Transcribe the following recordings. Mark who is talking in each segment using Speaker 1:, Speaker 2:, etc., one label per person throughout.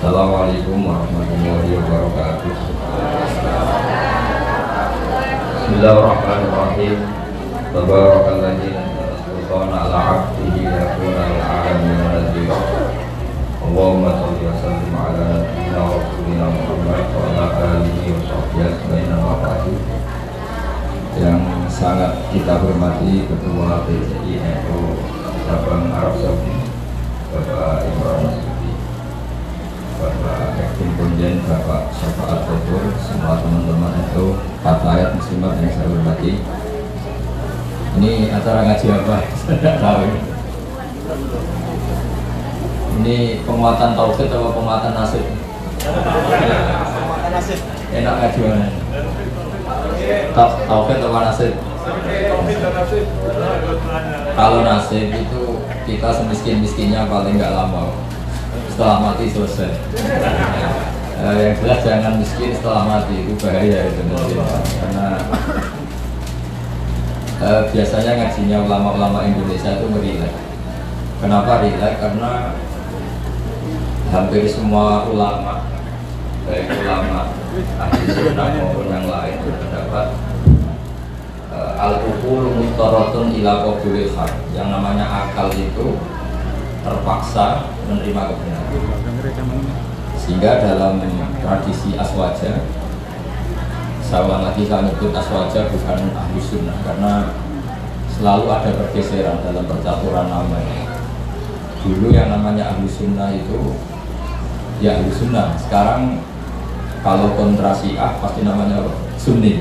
Speaker 1: Assalamualaikum warahmatullahi wabarakatuh. Bismillahirrahmanirrahim. Tabarakalladzi anzala ala 'abdihi yakuna lil 'alamin nadhira. Allahumma shalli wa sallim ala nabiyyina wa rasulina Muhammad wa ala alihi wa sahbihi ajma'in wa ba'du. Yang sangat kita hormati Ketua PCI NU Cabang Arab Saudi, Bapak Imran Nasution, Bapak Ektim Konjen, Bapak Syafaat Bogor, semua teman-teman itu fatayat muslimat yang saya hormati. Ini acara ngaji apa? Saya tidak tahu. Ini penguatan tauhid atau penguatan nasib?
Speaker 2: Penguatan nasib.
Speaker 1: Enak ngaji mana? Tauhid atau nasib? Kalau nasib itu kita semiskin-miskinnya paling nggak lama, setelah mati selesai. Yang jelas jangan miskin setelah mati, itu bahaya itu nanti. Karena biasanya ngajinya ulama-ulama Indonesia itu merilek. Kenapa rilek? Karena hampir semua ulama, baik ulama ahli sunnah maupun yang lain, berpendapat al-uqul mustaratun ila qabulil haq. Yang namanya akal itu terpaksa menerima kebenaran. Sehingga dalam tradisi aswaja, saya ulang lagi, saya nyebut aswaja bukan ahli sunnah karena selalu ada pergeseran dalam percaturan nama. Dulu yang namanya ahli sunnah itu ya ahli sunnah, sekarang kalau kontra Syiah pasti namanya Sunni.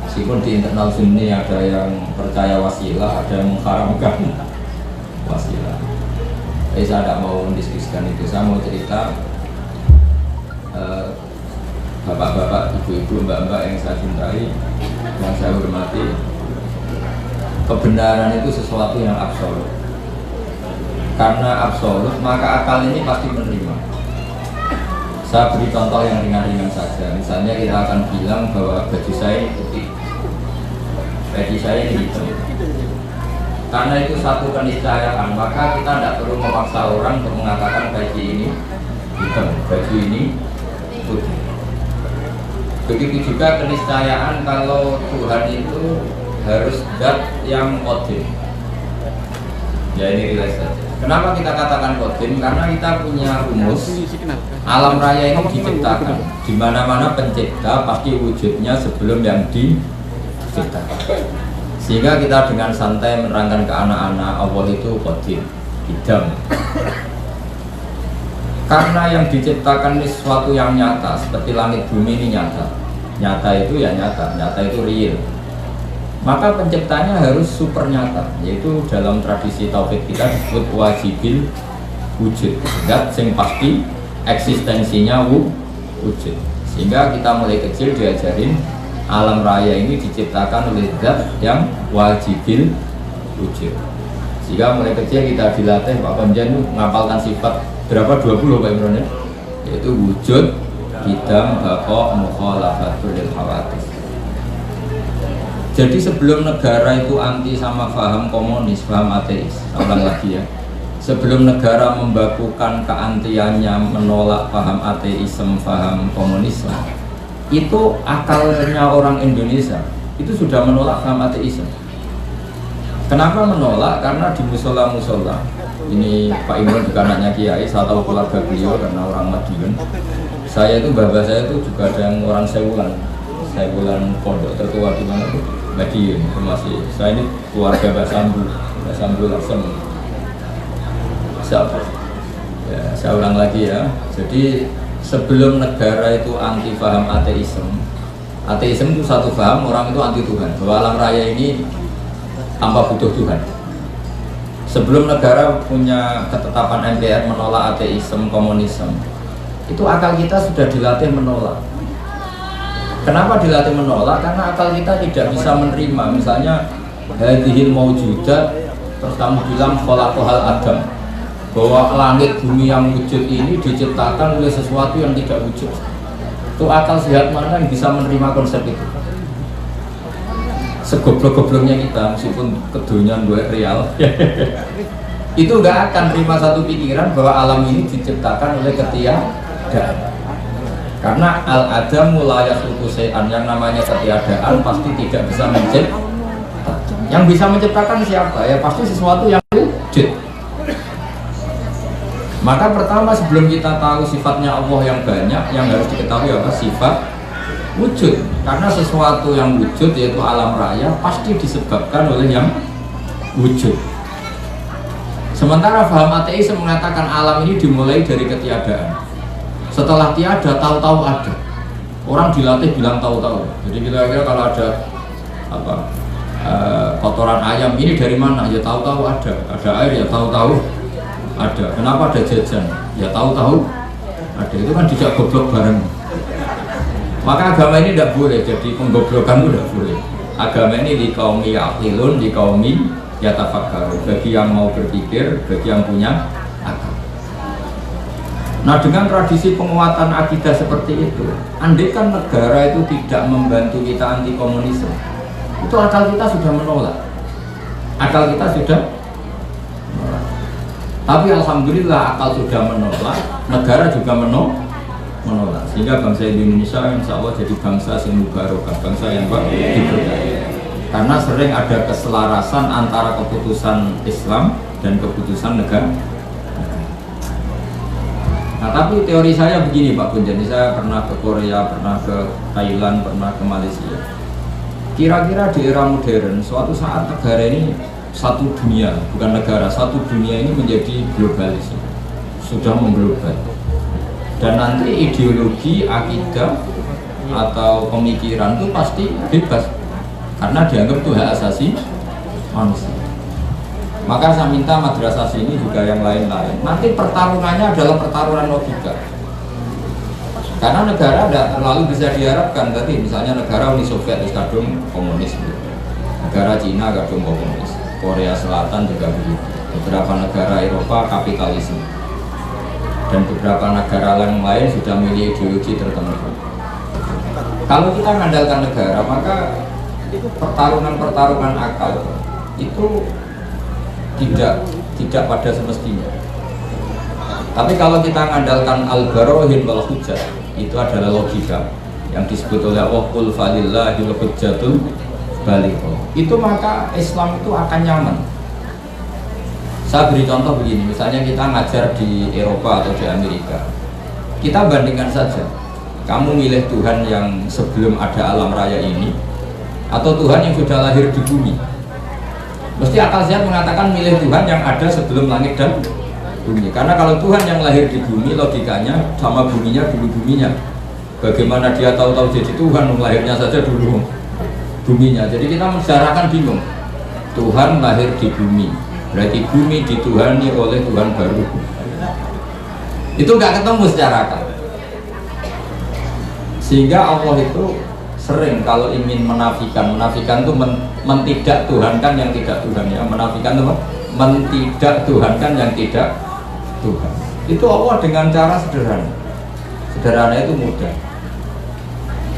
Speaker 1: Meskipun di internal Sunni ada yang percaya wasilah, ada yang mengharamkan wasilah. Tapi saya tidak mau mendiskusikan itu. Saya mau cerita bapak-bapak, ibu-ibu, mbak-mbak yang saya cintai, yang saya hormati. Kebenaran itu sesuatu yang absolut. Karena absolut, maka akal ini pasti menerima. Saya beri contoh yang ringan-ringan saja. Misalnya kita akan bilang bahwa baju saya ini putih, baju saya ini hitam. Karena itu satu keniscayaan, maka kita tidak perlu memaksa orang untuk mengatakan baju ini hitam, baju ini putih. Begitu juga keniscayaan kalau Tuhan itu harus zat yang qadim. Ya ini relax saja. Kenapa kita katakan qadim? Karena kita punya rumus alam raya ini diciptakan. Di mana-mana pencipta pasti wujudnya sebelum yang diciptakan. Sehingga kita dengan santai menerangkan ke anak-anak Allah itu qadim, hidam. Karena yang diciptakan ini sesuatu yang nyata, seperti langit bumi ini nyata. Nyata itu ya nyata, nyata itu real. Maka penciptanya harus super nyata, yaitu dalam tradisi tauhid kita disebut wajibil wujud. Zat yang pasti eksistensinya wujud. Sehingga kita mulai kecil diajarin alam raya ini diciptakan oleh zat yang wajibil wujud. Sehingga mulai kecil kita dilatih, Pak Konjen ngapalkan sifat berapa? 20 Pak Imron ya? Yaitu wujud, hidam, baqa, mukhalafatul lil hawadits. Jadi sebelum negara itu anti sama paham komunis, paham ateis, saya ulang lagi ya. Sebelum negara membakukan keantiannya menolak paham ateisme, paham komunisme, itu akalnya orang Indonesia itu sudah menolak paham ateisme. Kenapa menolak? Karena di musola-musola, ini Pak Imron juga anaknya Kiai, saya tahu keluarga beliau karena orang Madiun. Saya itu, bapak saya itu juga ada yang orang Sewulan pondok tertua di mana tuh? Madiun, masih. Saya ini keluarga Basambul Asem. Ya, saya ulang lagi ya. Jadi sebelum negara itu anti paham ateisme itu satu paham orang itu anti Tuhan, bahwa alam raya ini tanpa butuh Tuhan. Sebelum negara punya ketetapan MPR menolak ateisme, komunisme, itu akal kita sudah dilatih menolak. Kenapa dilatih menolak? Karena akal kita tidak bisa menerima. Misalnya hadhil maujudat, terus kamu bilang khalaqahal adam, bahwa langit bumi yang wujud ini diciptakan oleh sesuatu yang tidak wujud. Itu akal sehat mana yang bisa menerima konsep itu? Segoblok-gobloknya kita, meskipun kedunian gue real. itu nggak akan terima satu pikiran bahwa alam ini diciptakan oleh ketiadaan. Karena al-adamu la yakhluqu syai'an, yang namanya ketiadaan pasti tidak bisa menciptakan. Yang bisa menciptakan siapa? Ya pasti sesuatu yang wujud. Maka pertama sebelum kita tahu sifatnya Allah yang banyak, yang harus diketahui apa? Sifat wujud. Karena sesuatu yang wujud yaitu alam raya pasti disebabkan oleh yang wujud. Sementara paham ateis mengatakan alam ini dimulai dari ketiadaan. Setelah tiada, tahu-tahu ada. Orang dilatih bilang tahu-tahu. Jadi kita kira kalau ada apa kotoran ayam ini dari mana? Ya tahu-tahu ada. Ada air ya tahu-tahu ada. Kenapa ada jajan? Ya tahu-tahu ada. Itu kan tidak goblok bareng. Maka agama ini tidak boleh jadi penggoblokan, itu tidak boleh. Agama ini di kaum yaqilun, di kaum yatafakkaru, bagi yang mau berpikir, bagi yang punya akal. Nah, dengan tradisi penguatan akidah seperti itu, andai kan negara itu tidak membantu kita anti komunisme, itu akal kita sudah menolak. Akal kita sudah menolak. Tapi alhamdulillah akal sudah menolak, negara juga menolak. Sehingga bangsa Indonesia insya Allah jadi bangsa yang mubarokah, bangsa yang diberkahi. Karena sering ada keselarasan antara keputusan Islam dan keputusan negara. Nah, tapi teori saya begini Pak Bunjani, saya pernah ke Korea, pernah ke Thailand, pernah ke Malaysia. Kira-kira di era modern, suatu saat negara ini satu dunia, bukan negara, satu dunia ini menjadi globalis, sudah mengglobal. Dan nanti ideologi, akidah, atau pemikiran itu pasti bebas. Karena dianggap itu hak asasi manusia. Maka saya minta madrasah sini juga yang lain-lain. Nanti pertarungannya adalah pertarungan logika. Karena negara tidak terlalu bisa diharapkan tadi. Misalnya negara Uni Soviet itu kadung komunis, negara Cina kadung komunis, Korea Selatan juga begitu. Beberapa negara Eropa kapitalisme, dan beberapa negara yang lain sudah milih ideologi tertentu. Kalau kita mengandalkan negara, maka itu pertarungan akal itu tidak pada semestinya. Tapi kalau kita mengandalkan al-barohin wal hujjah, itu adalah logika yang disebut oleh Allah qul falillahil hujjatul balighah. Itu maka Islam itu akan nyaman. Saya beri contoh begini, misalnya kita ngajar di Eropa atau di Amerika, kita bandingkan saja. Kamu milih Tuhan yang sebelum ada alam raya ini, atau Tuhan yang sudah lahir di bumi. Mesti akal sehat mengatakan milih Tuhan yang ada sebelum langit dan bumi. Karena kalau Tuhan yang lahir di bumi, logikanya sama buminya dulu buminya. Bagaimana dia tahu-tahu jadi Tuhan, lahirnya saja dulu buminya. Jadi kita mensyarahkan bingung. Tuhan lahir di bumi, berarti bumi dituhani oleh Tuhan baru. Itu nggak ketemu secara akal. Sehingga Allah itu sering kalau ingin menafikan itu mentidak Tuhankan yang tidak Tuhan, ya. Menafikan itu mentidak Tuhankan yang tidak Tuhan. Itu Allah dengan cara sederhana itu mudah.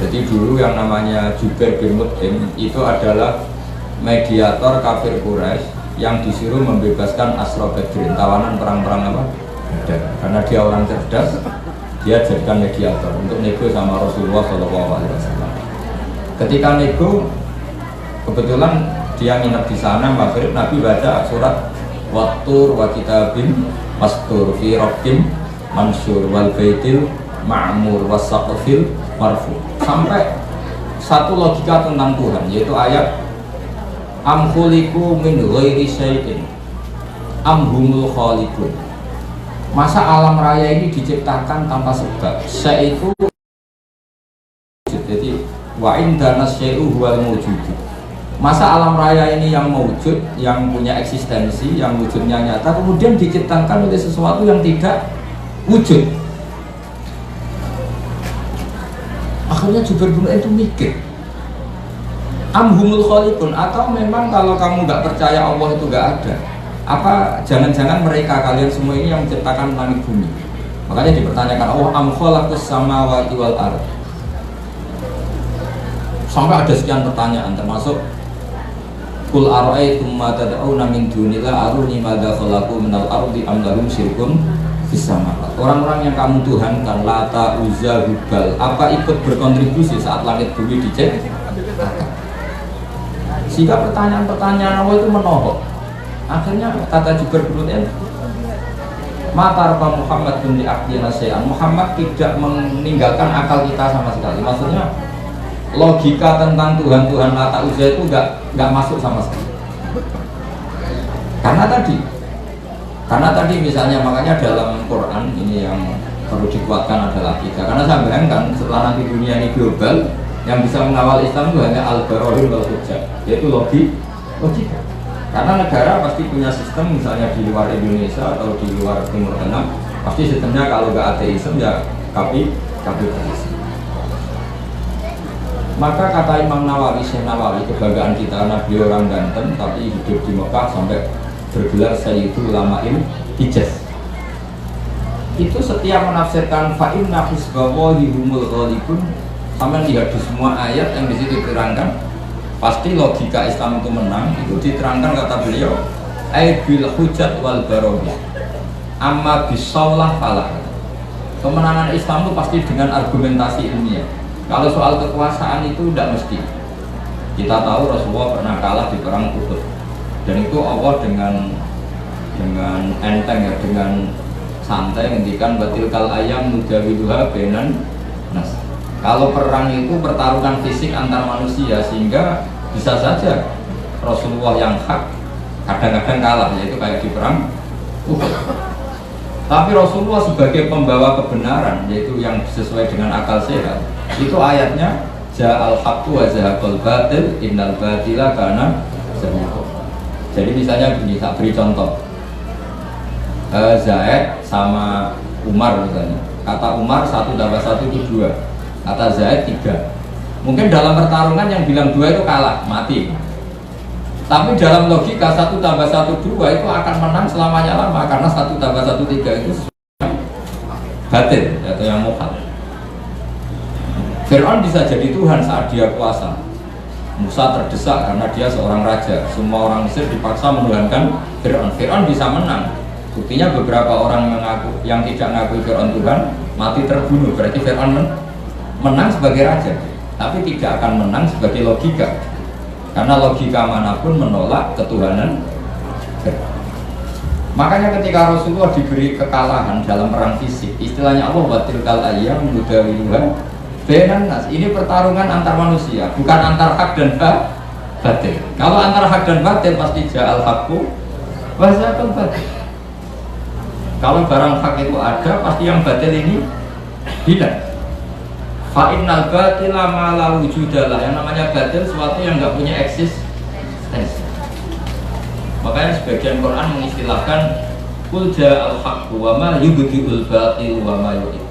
Speaker 1: Jadi dulu yang namanya Jubair bin Mut'im itu adalah mediator kafir Quraisy yang disuruh membebaskan Asra Badrin, tawanan perang-perang apa? Badar. Karena dia orang cerdas, dia jadikan mediator untuk nego sama Rasulullah SAW. Ketika nego, kebetulan dia nginep di sana, maghrib Nabi baca surat Wattur wa kitabim mastur fi rabbim mansur wal baitil ma'mur was saqfil marfu. Sampai satu logika tentang Tuhan, yaitu ayat am khuliqu min ghairi syai'in am humul khaliqun. Masa alam raya ini diciptakan tanpa sebab? Syai'u, jadi wa indana syai'u huwal mawjud. Masa alam raya ini yang mewujud, yang punya eksistensi, yang wujudnya nyata, kemudian diciptakan oleh sesuatu yang tidak wujud. Akhirnya Jubair bin Mut'im itu mikir, amhumul khaliqun, atau memang kalau kamu nggak percaya Allah itu nggak ada, apa jangan-jangan mereka kalian semua ini yang menciptakan langit bumi? Makanya dipertanyakan, oh am khalaqus samawati wal ardh. Sampai ada sekian pertanyaan, termasuk Qul ara'aytum ma tad'una min dunillah aruni madza khalaqu minal ardi am lahum syirkun fis samawati. Orang-orang yang kamu tuhankan Lata, Uzza, Hubal, apa ikut berkontribusi saat langit bumi diciptakan? Sehingga pertanyaan-pertanyaan awal itu menohok. Akhirnya kata Jubair bin Mut'im, Mata Rabbah Muhammad bin Li'aqdina Syai'an. Muhammad tidak meninggalkan akal kita sama sekali. Maksudnya logika tentang Tuhan-Tuhan Lata Uzza itu nggak masuk sama sekali. Karena tadi misalnya, makanya dalam Quran ini yang perlu dikuatkan adalah kita. Karena saya bayangkan setelah nanti dunia ini global, yang bisa mengawal Islam itu hanya al-barohin wal hujjah, yaitu logika. Karena negara pasti punya sistem, misalnya di luar Indonesia atau di luar Timur Tengah, pasti sistemnya kalau nggak ateisme ya kapitalisme. Maka kata Imam Nawawi, Syekh Nawawi, kebanggaan kita karena beliau orang Banten tapi hidup di Mekah sampai bergelar Sayyidul Ulama'il Hijaz. Itu setiap menafsirkan fa'inna hizbawahi humul ghalibun, sama lihat di semua ayat yang di situ diterangkan pasti logika Islam itu menang. Itu diterangkan kata beliau ai bil hujjat wal barohiyah amma bisaulah falah. Kemenangan Islam itu pasti dengan argumentasi ilmiah. Kalau soal kekuasaan itu tidak mesti. Kita tahu Rasulullah pernah kalah di perang Uhud, dan itu Allah dengan enteng ya, dengan santai ngendikan batilkal ayam nudawiluha bainan nas. Kalau perang itu pertarungan fisik antar manusia, sehingga bisa saja Rasulullah yang hak kadang-kadang kalah, yaitu kayak di perang Uhud. Tapi Rasulullah sebagai pembawa kebenaran, yaitu yang sesuai dengan akal sehat, itu ayatnya ja'al haqqu wa zahaqal batil innal batila kana zahuqa. Jadi misalnya begini, tak beri contoh. Zaid sama Umar misalnya. Kata Umar 1 tambah 1 itu 2. Kata Zaid 3. Mungkin dalam pertarungan yang bilang 2 itu kalah, mati. Tapi dalam logika 1 tambah 1 2 itu akan menang selamanya lama, karena 1 tambah 1 3 itu batil atau yang mukhal. Fir'aun bisa jadi Tuhan saat dia kuasa. Musa terdesak karena dia seorang raja. Semua orang Mesir dipaksa menuhankan Fir'aun. Fir'aun bisa menang. Buktinya beberapa orang yang tidak mengakui Fir'aun Tuhan mati terbunuh. Berarti Fir'aun menang sebagai raja, tapi tidak akan menang sebagai logika. Karena logika manapun menolak ketuhanan Fir'aun. Makanya ketika Rasulullah diberi kekalahan dalam perang fisik, istilahnya Allah batilkal ayyam nudawiluha bainan nas. Ini pertarungan antar manusia, bukan antar hak dan batil. Kalau antar hak dan batil pasti ja'al haqqu wa zahaqal batil. Kalau barang hak itu ada, pasti yang batil ini hilang. Fa innal batila ma la wujudalah. Yang namanya batil sesuatu yang enggak punya eksistensi. Makanya sebagian Quran mengistilahkan qul ja'al haqqu wa ma yubdi'ul batil wa ma yu'id.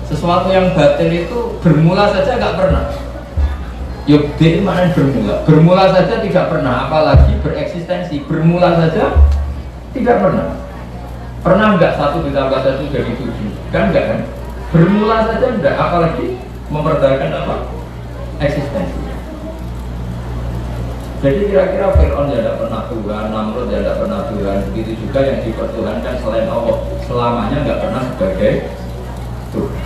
Speaker 1: Sesuatu yang batil itu bermula saja nggak pernah. Yubdi mana bermula saja tidak pernah, apalagi bereksistensi. Bermula saja tidak pernah. Pernah nggak 1 ditambah 1 jadi 7? Kan enggak kan? Bermula saja enggak, apalagi mempertahankan apa? Eksistensi. Jadi kira-kira Fir'aun ya tidak pernah Tuhan, Namrud ya tidak pernah Tuhan. Begitu juga yang dipertuhankan selain Allah selamanya nggak pernah sebagai Tuhan.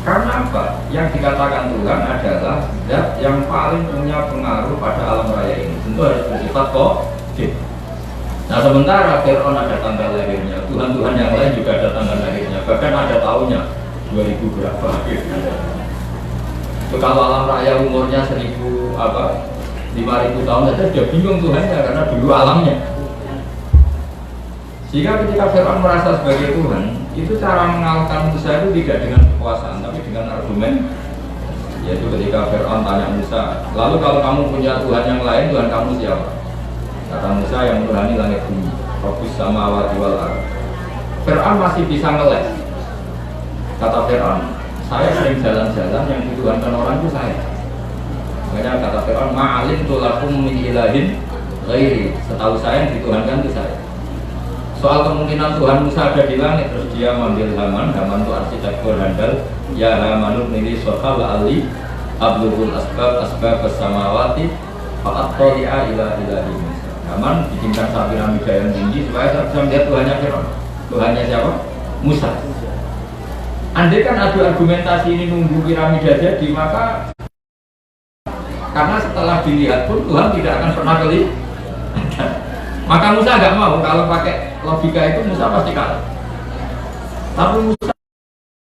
Speaker 1: Karena apa? Yang dikatakan Tuhan adalah zat yang paling punya pengaruh pada alam raya ini. Tentu harus bersifat qadim. Nah sementara Fir'aun ada tanggal lahirnya, Tuhan-Tuhan yang lain juga ada tanggal lahirnya, bahkan ada tahunnya 2000 berapa. Itu kalau alam raya umurnya 5.000 tahun saja dia bingung Tuhannya, karena dulu alamnya. Sehingga ketika Fir'aun merasa sebagai Tuhan, itu cara mengalahkan Musa itu tidak dengan kekuasaan, tapi dengan argumen. Yaitu ketika Fir'aun tanya Musa, lalu kalau kamu punya Tuhan yang lain, Tuhan kamu siapa? Kata Musa, yang menuhani langit bumi, Rabbus samawati wal ardh. Fir'aun masih bisa ngeles. Kata Fir'aun, saya sering jalan-jalan, yang dituhankan orang itu saya. Makanya kata Fir'aun, ma'alim tulakum min ilahin ghairi. Setahu saya yang dituhankan itu saya. Soal kemungkinan Tuhan Musa ada di langit, terus dia manggil Haman itu arsitektur handal. Ya Hamanut nili sohal ali abdul asbab samawati Fakat tolia ila Musa. Aman bikinkan satu piramida yang tinggi supaya saya bisa melihat Tuhannya Fir'aun. Tuhannya siapa? Musa. Andai kan adu argumentasi ini nunggu piramida jadi, maka karena setelah dilihat pun Tuhan tidak akan pernah kelihatan. Maka Musa agak mau, kalau pakai logika itu Musa pasti kalah. Tapi Musa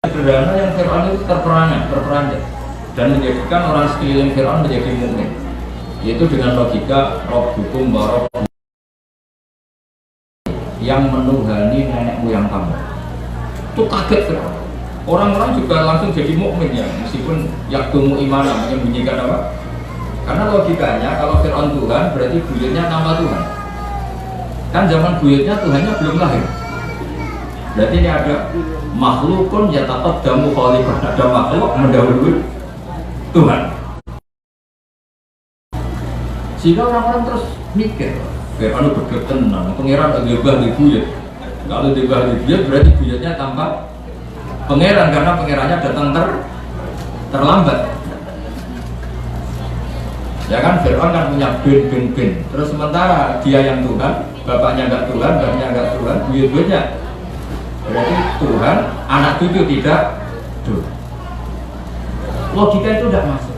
Speaker 1: sederhana yang Fir'aun itu terperanjat dan menjadikan orang sekeliling Fir'aun menjadi mukmin, yaitu dengan logika Rabbukum wa Rabbukum, yang menuhani nenek moyang kamu. Itu kaget Fir'aun. Orang-orang juga langsung jadi mukmin ya, meskipun yaktumu imana, menyembunyikan apa? Karena logikanya kalau Fir'aun Tuhan berarti buyutnya tanpa Tuhan. Kan zaman buyutnya Tuhannya belum lahir. Berarti ini ada makhlukun ya tapat damu khalifah, ada makhluk mendahului Tuhan. Sehingga orang-orang terus mikir, Fir'aun berdek tenang, pengiran agak di buyut. Kalau di buyut berarti buyutnya tanpa pangeran, karena pangerannya datang terlambat. Ya kan, Fir'aun kan punya bin. Terus sementara dia yang Tuhan, bapaknya enggak Tuhan, bapaknya enggak Tuhan, buyut-buyutnya. Berarti Tuhan, anak cucu tidak Tuhan. Logika itu tidak masuk.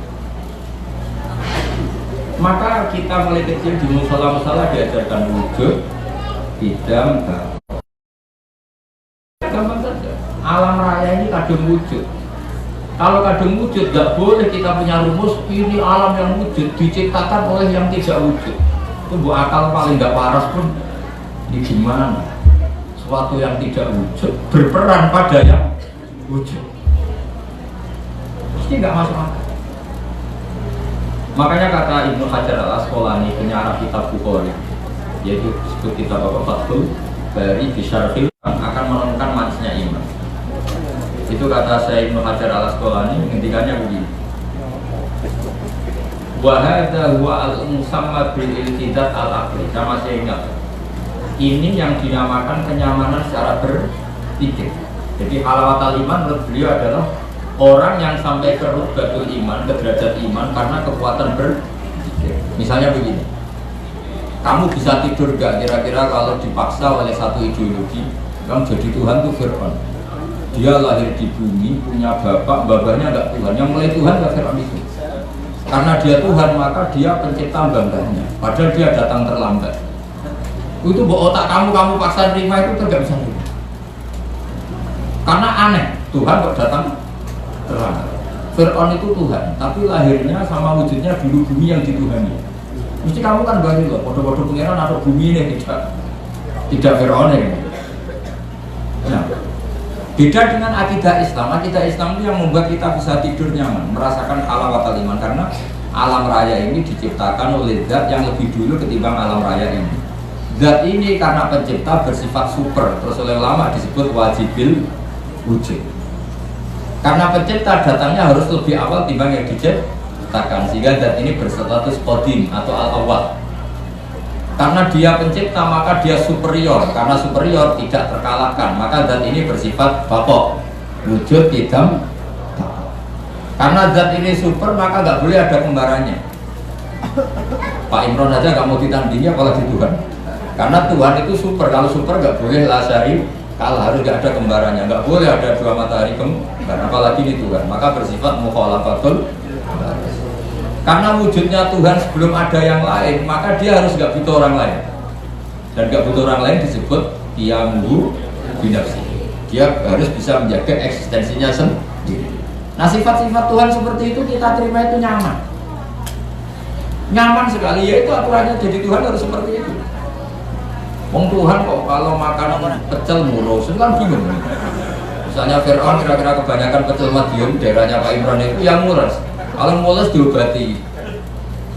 Speaker 1: Maka kita mulai kecil di musola-musola diajarkan wujud, idam, gampang saja. Alam raya ini kadung wujud. Kalau kadung wujud, tidak boleh kita punya rumus ini alam yang wujud diciptakan oleh yang tidak wujud. Itu bu akal paling nggak waras pun di gimana? Suatu yang tidak wujud berperan pada yang wujud, mesti nggak masuk akal. Makanya kata Ibnu Hajar al-Asqalani penyarah kitab Bukhari, yaitu disebut kitab Fathul Bari Bisyarhil, akan menemukan manisnya iman. Itu kata saya Ibnu Hajar al-Asqalani, menghentikannya begini: wa hadza huwa al-musamma bil iltidat al-aqli. Saya masih ingat, ini yang dinamakan kenyamanan secara berpikir. Jadi halawatul iman menurut beliau adalah orang yang sampai ke rutbatul iman, ke derajat iman karena kekuatan berpikir. Misalnya begini, kamu bisa tidur gak kira-kira kalau dipaksa oleh satu ideologi, kamu jadi Tuhan tuh Fir'aun. Dia lahir di bumi, punya bapak, bapaknya enggak Tuhan. Yang mulai Tuhan enggak Fir'aun itu. Karena dia Tuhan, maka dia pencipta bangganya. Padahal dia datang terlambat. Itu otak kamu paksa terima itu tidak bisa terima. Karena aneh, Tuhan kok datang terlambat. Fir'aun itu Tuhan, tapi lahirnya sama wujudnya dulu bumi yang dituhani. Mesti kamu kan bagi loh, bodoh-bodoh pengiran atau bumi ini tidak Fir'aun ini. Nah, beda dengan akidah Islam. Akidah Islam itu yang membuat kita bisa tidur nyaman, merasakan halawatul iman, karena alam raya ini diciptakan oleh zat yang lebih dulu ketimbang alam raya ini. Zat ini karena pencipta bersifat super, terus oleh ulama disebut wajibil wujud. Karena pencipta datangnya harus lebih awal timbang yang diciptakan, sehingga zat ini berstatus qadim atau al-awwal. Karena dia pencipta maka dia superior, karena superior tidak terkalahkan, maka zat ini bersifat bapak, wujud tidak. Karena zat ini super maka nggak boleh ada kembarannya. Pak Imron aja nggak mau ditandingi apalagi Tuhan. Karena Tuhan itu super, kalau super nggak boleh lasari, kalau harus nggak ada kembarannya, nggak boleh ada dua matahari kembar, apalagi ini Tuhan, maka bersifat mukhalafatul. Karena wujudnya Tuhan sebelum ada yang lain, maka dia harus nggak butuh orang lain, dan nggak butuh orang lain disebut qiyamuhu binafsi. Dia harus bisa menjaga eksistensinya sendiri. Nah, sifat-sifat Tuhan seperti itu kita terima itu nyaman sekali, yaitu aturannya jadi Tuhan harus seperti itu. Wong Tuhan kok kalau makan pecel mulu, kan bingung. Misalnya Fir'aun kira-kira kebanyakan pecel Madiun, daerahnya Pak Imran itu yang mules. Kalau mules diobati,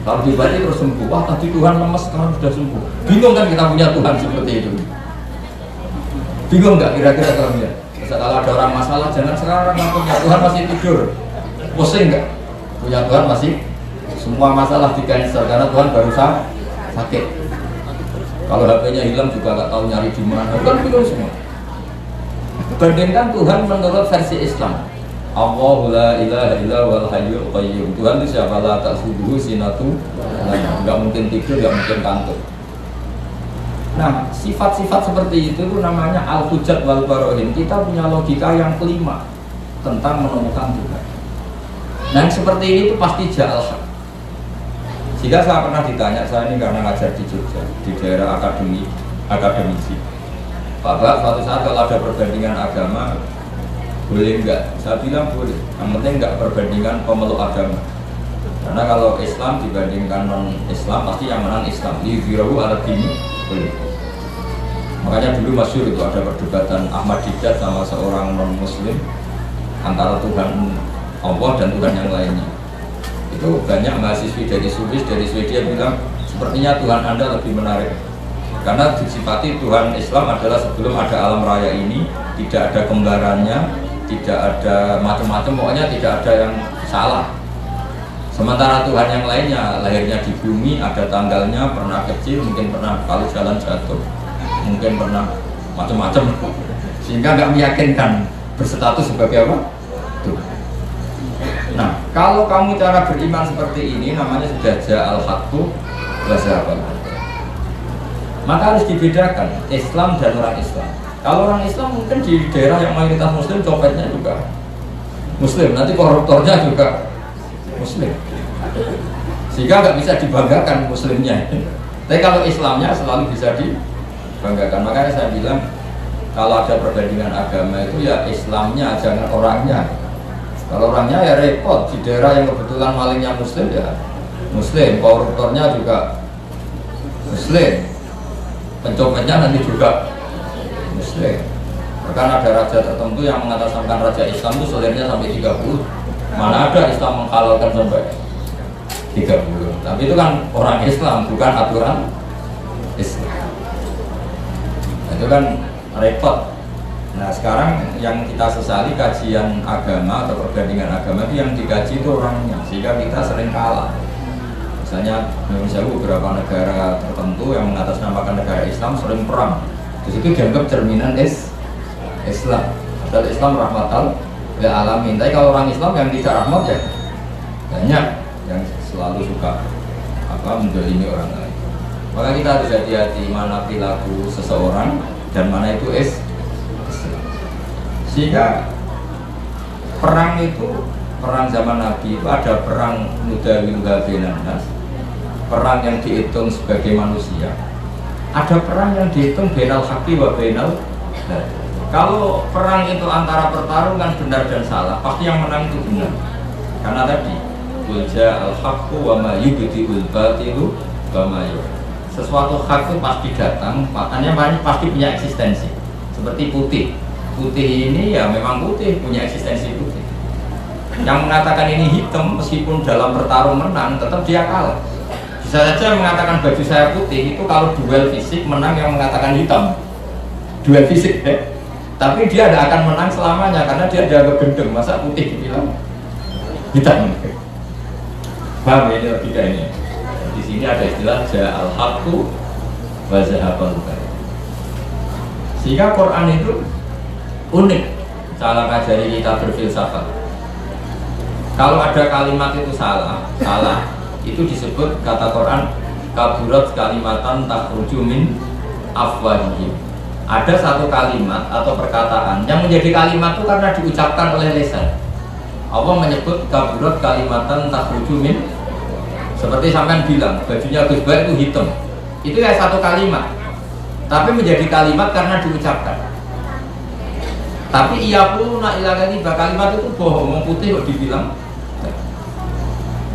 Speaker 1: kalau diobati terus sembuh. Wah, tadi Tuhan lemes, sekarang sudah sembuh. Bingung kan kita punya Tuhan seperti itu? Bingung nggak kira-kira kalau dia? Kalau ada orang masalah, jangan sekarang punya Tuhan masih tidur. Pusing nggak? Punya Tuhan masih semua masalah di cancel karena Tuhan baru sakit. Kalau HP-nya hilang juga nggak tahu nyari di mana, kan bingung semua. Bandingkan Tuhan menurut versi Islam. Allahu la ilaha illa wal hayyul qayyum. Tuhan itu siapa? La ta'khudhuhu sinatu, enggak mungkin tidur, enggak mungkin kantuk. Nah, sifat-sifat seperti itu namanya al-hujjat wal barohin. Kita punya logika yang kelima tentang menemukan Tuhan. Nah, seperti ini itu pasti ja'al haq. Jika saya pernah ditanya, saya ini karena ngajar di Jogja, di daerah akademisi. Bapak, suatu saat kalau ada perbandingan agama, boleh enggak? Saya bilang boleh. Yang penting enggak perbandingan pemeluk agama. Karena kalau Islam dibandingkan non-Islam, pasti yang menang Islam. Lidhirahu ala dini boleh. Makanya dulu masyhur itu ada perdebatan Ahmad Didat sama seorang non-Muslim antara Tuhan Allah dan Tuhan yang lainnya. Itu banyak mahasiswi dari Swiss, dari Swedia bilang sepertinya Tuhan Anda lebih menarik. Karena disifati Tuhan Islam adalah sebelum ada alam raya ini tidak ada kembarannya, tidak ada macam-macam, pokoknya tidak ada yang salah. Sementara Tuhan yang lainnya lahirnya di bumi, ada tanggalnya, pernah kecil, mungkin pernah kalau jalan jatuh, mungkin pernah macam-macam, sehingga nggak meyakinkan berstatus sebagai apa? Tuhan. Nah, kalau kamu cara beriman seperti ini namanya sudah ja'al haqqu wa zahaqal batil. Maka harus dibedakan Islam dan orang Islam. Kalau orang Islam mungkin di daerah yang mayoritas Muslim, copetnya juga Muslim, nanti koruptornya juga Muslim, sehingga nggak bisa dibanggakan Muslimnya. Tapi kalau Islamnya selalu bisa dibanggakan. Makanya saya bilang kalau ada perbandingan agama itu ya Islamnya, jangan orangnya. Kalau orangnya ya repot. Di daerah yang kebetulan malingnya Muslim ya Muslim, koruptornya juga Muslim, pencopetnya nanti juga Muslim. Bahkan ada raja tertentu yang mengatasnamakan raja Islam itu selirnya sampai 30. Mana ada Islam menghalalkan sampai 30. Tapi itu kan orang Islam, bukan aturan Islam. Itu kan repot. Nah, sekarang yang kita sesali kajian agama atau perbandingan agama itu yang dikaji itu orangnya, sehingga kita sering kalah. Misalnya Indonesia beberapa negara tertentu yang mengatasnamakan negara Islam sering perang. Di situ dianggap cerminan Islam. Padahal Islam rahmatal lil alamin. Tapi kalau orang Islam yang tidak rahmat ya banyak yang selalu suka mendolimi orang lain. Maka kita harus hati-hati mana perilaku seseorang dan mana itu Islam. Sehingga perang itu, perang zaman Nabi itu ada perang mudawilha bainan nas, perang yang dihitung sebagai manusia. Ada perang yang dihitung bainal haqqi wa bainal batil. Kalau perang itu antara pertarungan benar dan salah, pasti yang menang itu benar. Karena tadi qul ja'al haqqu wa ma yubdi'ul batilu wa ma yu'id. Sesuatu hak itu pasti datang, makanya pasti punya eksistensi. Seperti putih. Putih ini ya memang putih, punya eksistensi putih. Yang mengatakan ini hitam meskipun dalam bertarung menang, tetap dia kalah. Bisa saja mengatakan baju saya putih itu kalau duel fisik menang yang mengatakan hitam. Duel fisik tapi dia tidak akan menang selamanya karena dia dianggap gendeng. Masa putih dibilang hitam? Paham ya ini logika ini? Di sini ada istilah ja'al haqqu wa zahaqal batil. Sehingga Quran itu unik cara ngajari kita berfilsafat. Kalau ada kalimat itu salah itu disebut kata Quran kaburat kalimatan takhruju min afwahihim. Ada satu kalimat atau perkataan yang menjadi kalimat itu karena diucapkan oleh lisan. Allah menyebut kaburat kalimatan takhruju min, seperti sampean bilang bajunya Gus Baik itu hitam. Itu ya satu kalimat, tapi menjadi kalimat karena diucapkan. Tapi ia pun nak ilahkan kalimat itu bohong, putih kok dibilang.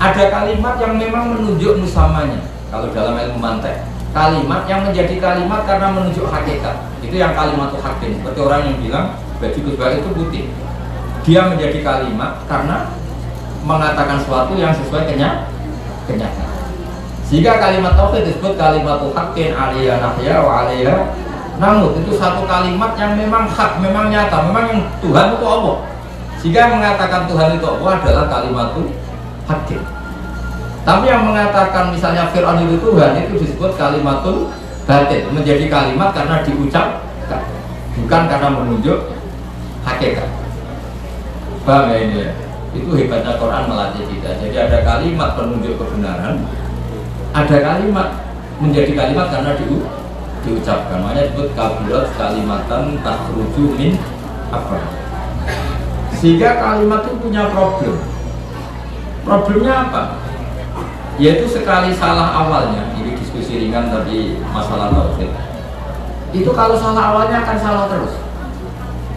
Speaker 1: Ada kalimat yang memang menunjuk musamanya. Kalau dalam ilmu mantek, kalimat yang menjadi kalimat karena menunjuk hakikat. Itu yang kalimat itu hakim. Seperti orang yang bilang baju Gus Baik itu putih. Dia menjadi kalimat karena mengatakan sesuatu yang sesuai kenyataan. Sehingga kalimat tauhid disebut kalimat haqqin alaiha nahya wa alaiha namun itu satu kalimat yang memang hak, memang nyata, memang yang Tuhan itu Allah. Jika mengatakan Tuhan itu Allah adalah kalimat itu hakim. Tapi yang mengatakan misalnya Fir'aun itu Tuhan itu disebut kalimatul batil, menjadi kalimat karena diucapkan, bukan karena menunjuk hakikat. Paham ya ini ya? Itu hebatnya Quran melatih kita. Jadi ada kalimat penunjuk kebenaran, ada kalimat menjadi kalimat karena diucapkan. Makanya disebut kabulat kalimatan takhruju min apa? Sehingga kalimat itu punya problem. Problemnya apa? Yaitu sekali salah awalnya, ini diskusi ringan tapi masalah tauhid. Itu kalau salah awalnya akan salah terus.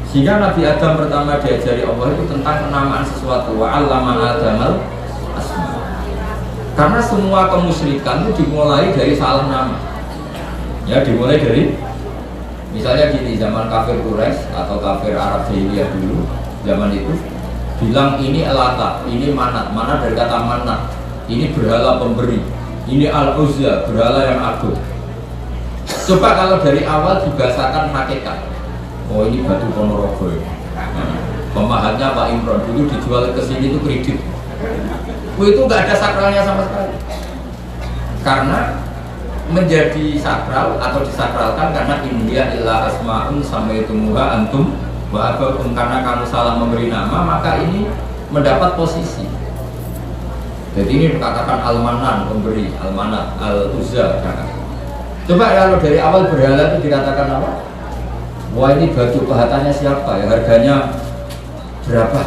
Speaker 1: Sehingga Nabi Adam pertama diajari Allah itu tentang penamaan sesuatu, wa 'allama Adamal asma. Karena semua kemusyrikan itu dimulai dari salah nama. Ya, dimulai dari misalnya gini, zaman kafir Quraisy atau kafir Arab jahiliyah dulu, zaman itu bilang ini elata, ini manat, mana dari kata manat, ini berhala pemberi, ini al-uzza, berhala yang agung. Coba kalau dari awal dibahasakan hakikat, oh ini batu Ponorogo ya. Pemahatnya Pak Imron dulu dijual ke sini itu kredit. Itu nggak ada sakralnya sama sekali. Karena menjadi sakral atau disakralkan karena India illa asma'un samaitumuha antum wa abakum, karena kamu salah memberi nama maka ini mendapat posisi. Jadi ini dikatakan al-manan pemberi, al-manat, al-uzza. Coba kalau dari awal berhala itu dikatakan apa? Wah ini batu pahatannya siapa ya, harganya berapa?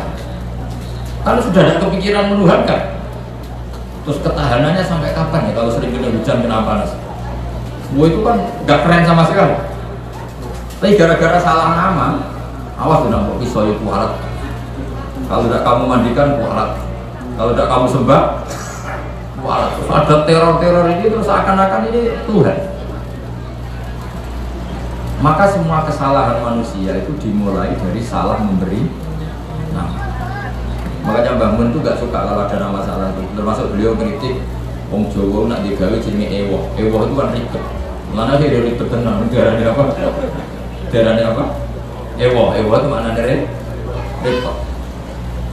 Speaker 1: Kalau sudah ada kepikiran menuhankan, terus ketahanannya sampai kapan ya kalau sering kena hujan kena panas? Wah itu kan gak keren sama sekali. Tapi gara-gara salah nama, awas udah kok pisau itu kualat. Kalau tidak kamu mandikan kualat, kalau tidak kamu sembah kualat. Terus ada teror-teror ini terus seakan-akan ini Tuhan. Maka semua kesalahan manusia itu dimulai dari salah memberi nama. Makanya Mbah Mun itu gak suka kalau ada nama salah itu. Termasuk beliau kritik Wong Jawa nak digawe jenenge ewoh. Ewoh itu kan ribet. Mana sih dari ribet tenang? Darahnya apa? Darahnya apa? Ewoh. Ewoh itu maknanya ribet.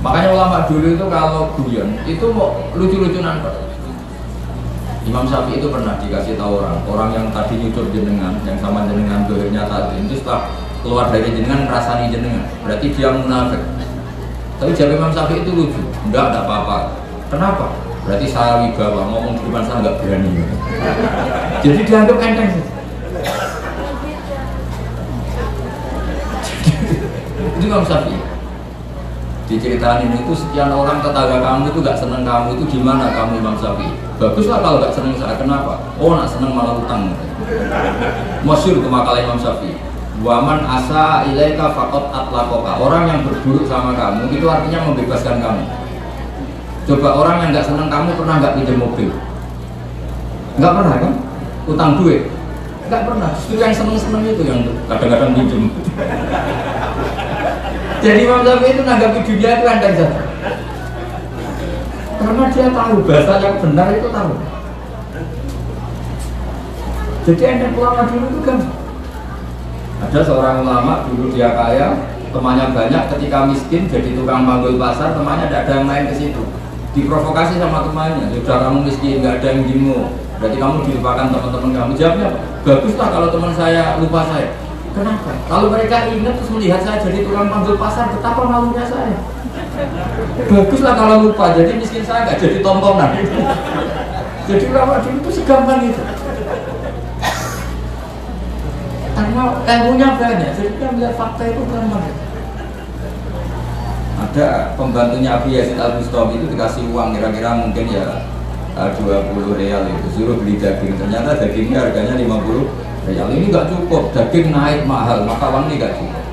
Speaker 1: Makanya ulama dulu itu kalau guyon itu mau lucu-lucunan. Imam Syafi'i itu pernah dikasih tahu orang yang tadi nyucur jenengan, yang sama jenengan dohirnya tadi, itu setelah keluar dari jenengan rasani jenengan, berarti dia munafik. Tapi jawab Imam Syafi'i itu lucu, enggak ada apa-apa. Kenapa? Berarti saya wibawa, ngomong di depan saya enggak berani. Jadi dianggap enteng sih. Itu Imam Syafi'i. Diceritain ini itu sekian orang tetangga kamu itu gak seneng kamu, itu gimana kamu Imam Syafi'i? Baguslah kalau gak seneng saya, kenapa? Oh nak seneng malah utang. Masyhur itu makalah Imam Syafi'i. Waman asa ilaika faqat atlaqaka. Orang yang berburuk sama kamu itu artinya membebaskan kamu. Coba orang yang gak seneng kamu pernah gak pinjam mobil? Gak pernah kan? Utang duit? Gak pernah. Justru yang seneng-seneng itu yang kadang-kadang pinjam. Jadi Imam Syafi'i itu nanggapi dunia itu enteng saja. Karena dia tahu bahasa yang benar itu tahu. Jadi enteng ulama dulu itu kan. Ada seorang ulama dulu dia kaya, temannya banyak, ketika miskin jadi tukang panggul pasar, temannya tidak ada yang main ke situ. Diprovokasi sama temannya, sudah kamu miskin, nggak ada yang dimu, berarti kamu dilupakan teman-teman kamu. Jawabnya, baguslah kalau teman saya lupa saya. Kenapa? Kalau mereka ingat terus melihat saya jadi tukang panggul pasar, betapa malunya saya. Baguslah kalau lupa, jadi miskin saya nggak jadi tontonan. Jadi ulama dulu itu segampang itu. Karena ilmunya banyak, jadi kita melihat fakta itu gampang. Ada pembantunya Abu Yazid Al-Bustami itu dikasih uang kira-kira mungkin ya 20 real itu, suruh beli daging. Ternyata dagingnya harganya 50 real. Ini nggak cukup, daging naik mahal, maka uang ini nggak cukup.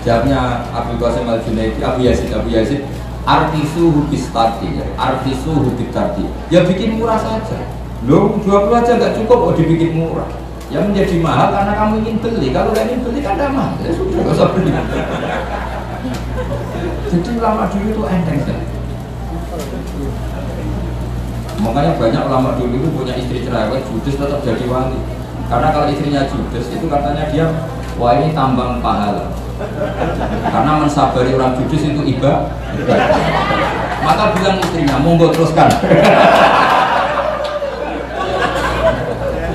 Speaker 1: Jawabnya Abu Qasim Al-Junaidi, Abu Yazid, artisu hubistarti, artisu hubistarti. Ya bikin murah saja. Loh, 20 aja nggak cukup, oh dibikin murah. Yang menjadi mahal karena kamu ingin beli. Kalau nggak ingin beli kan tidak mahal. Ya sudah, nggak usah beli. Jadi ulama dulu itu enteng sekali. Makanya banyak ulama dulu itu punya istri cerewet, judes tetap jadi wali. Karena kalau istrinya judes itu katanya dia, wah ini tambang pahala. Karena mensabari orang judes itu ibadah. Maka bilang istrinya, monggo teruskan.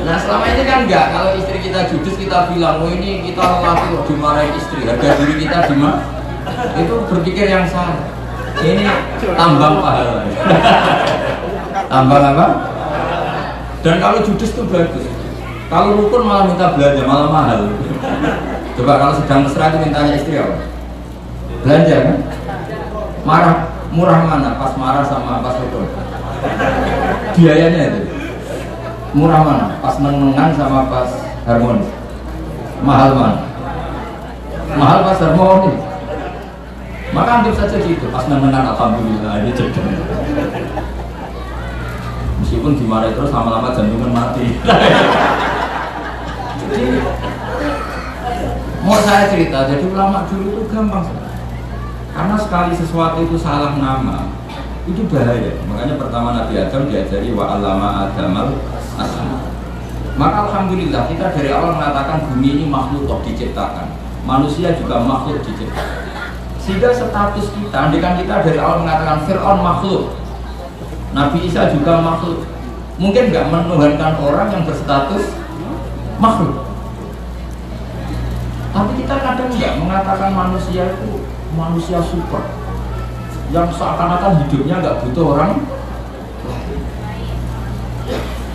Speaker 1: Nah selama ini kan enggak, kalau istri kita judes kita bilang, oh ini kita lelaki kok dimarahin istri, harga diri kita dimana? Itu berpikir yang salah. Ini tambang pahala. Tambang apa? Dan kalau judes itu bagus. Kalau rukun malah minta belanja, malah mahal. Coba kalau sedang mesra itu mintanya istri apa? Belanja kan? Murah mana? Pas marah sama pas rukun. Biayanya itu. Murah mana? Pas menengan sama pas harmoni. Mahal mana? Mahal pas harmoni. Maka anggap saja gitu. Pas menengan alhamdulillah ini cedek. Meskipun dimarahi terus lama-lama jantungan mati. Jadi mau saya cerita, jadi ulama dulu itu gampang sekali. Karena sekali sesuatu itu salah nama, itu bahaya. Makanya pertama Nabi Adam diajari wa allama adamal asma. Maka alhamdulillah kita dari awal mengatakan bumi ini makhluk diciptakan, manusia juga makhluk diciptakan. Sehingga status kita, andaikan kita dari awal mengatakan Fir'aun makhluk, Nabi Isa juga makhluk, mungkin nggak menuhankan orang yang berstatus makhluk. Tapi kita kadang nggak mengatakan manusia itu manusia super, yang seakan-akan hidupnya nggak butuh orang.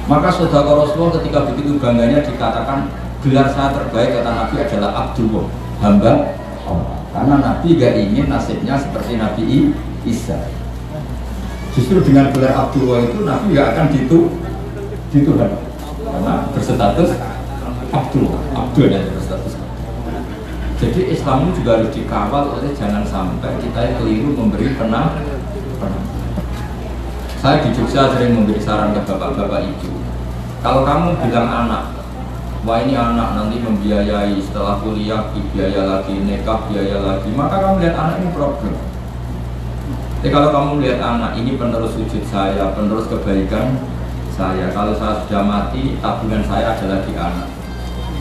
Speaker 1: Maka saudara Rasulullah ketika begitu bangganya dikatakan gelar saya terbaik kata Nabi adalah Abdullah, hamba Allah. Karena Nabi gak ingin nasibnya seperti Nabi Isa. Justru dengan gelar Abdullah itu Nabi gak akan dituhan, karena berstatus Abdullah, Abdul yang berstatus. Jadi Islam ini juga harus dikawal oleh jangan sampai kita keliru memberi penang. Saya di Jogja sering memberi saran ke bapak-bapak itu, kalau kamu bilang anak, wah ini anak nanti membiayai setelah kuliah, biaya lagi, nikah biaya lagi, maka kamu lihat anak ini problem. Jadi kalau kamu lihat anak ini penerus sujud saya, penerus kebaikan saya, kalau saya sudah mati, tabungan saya adalah di anak.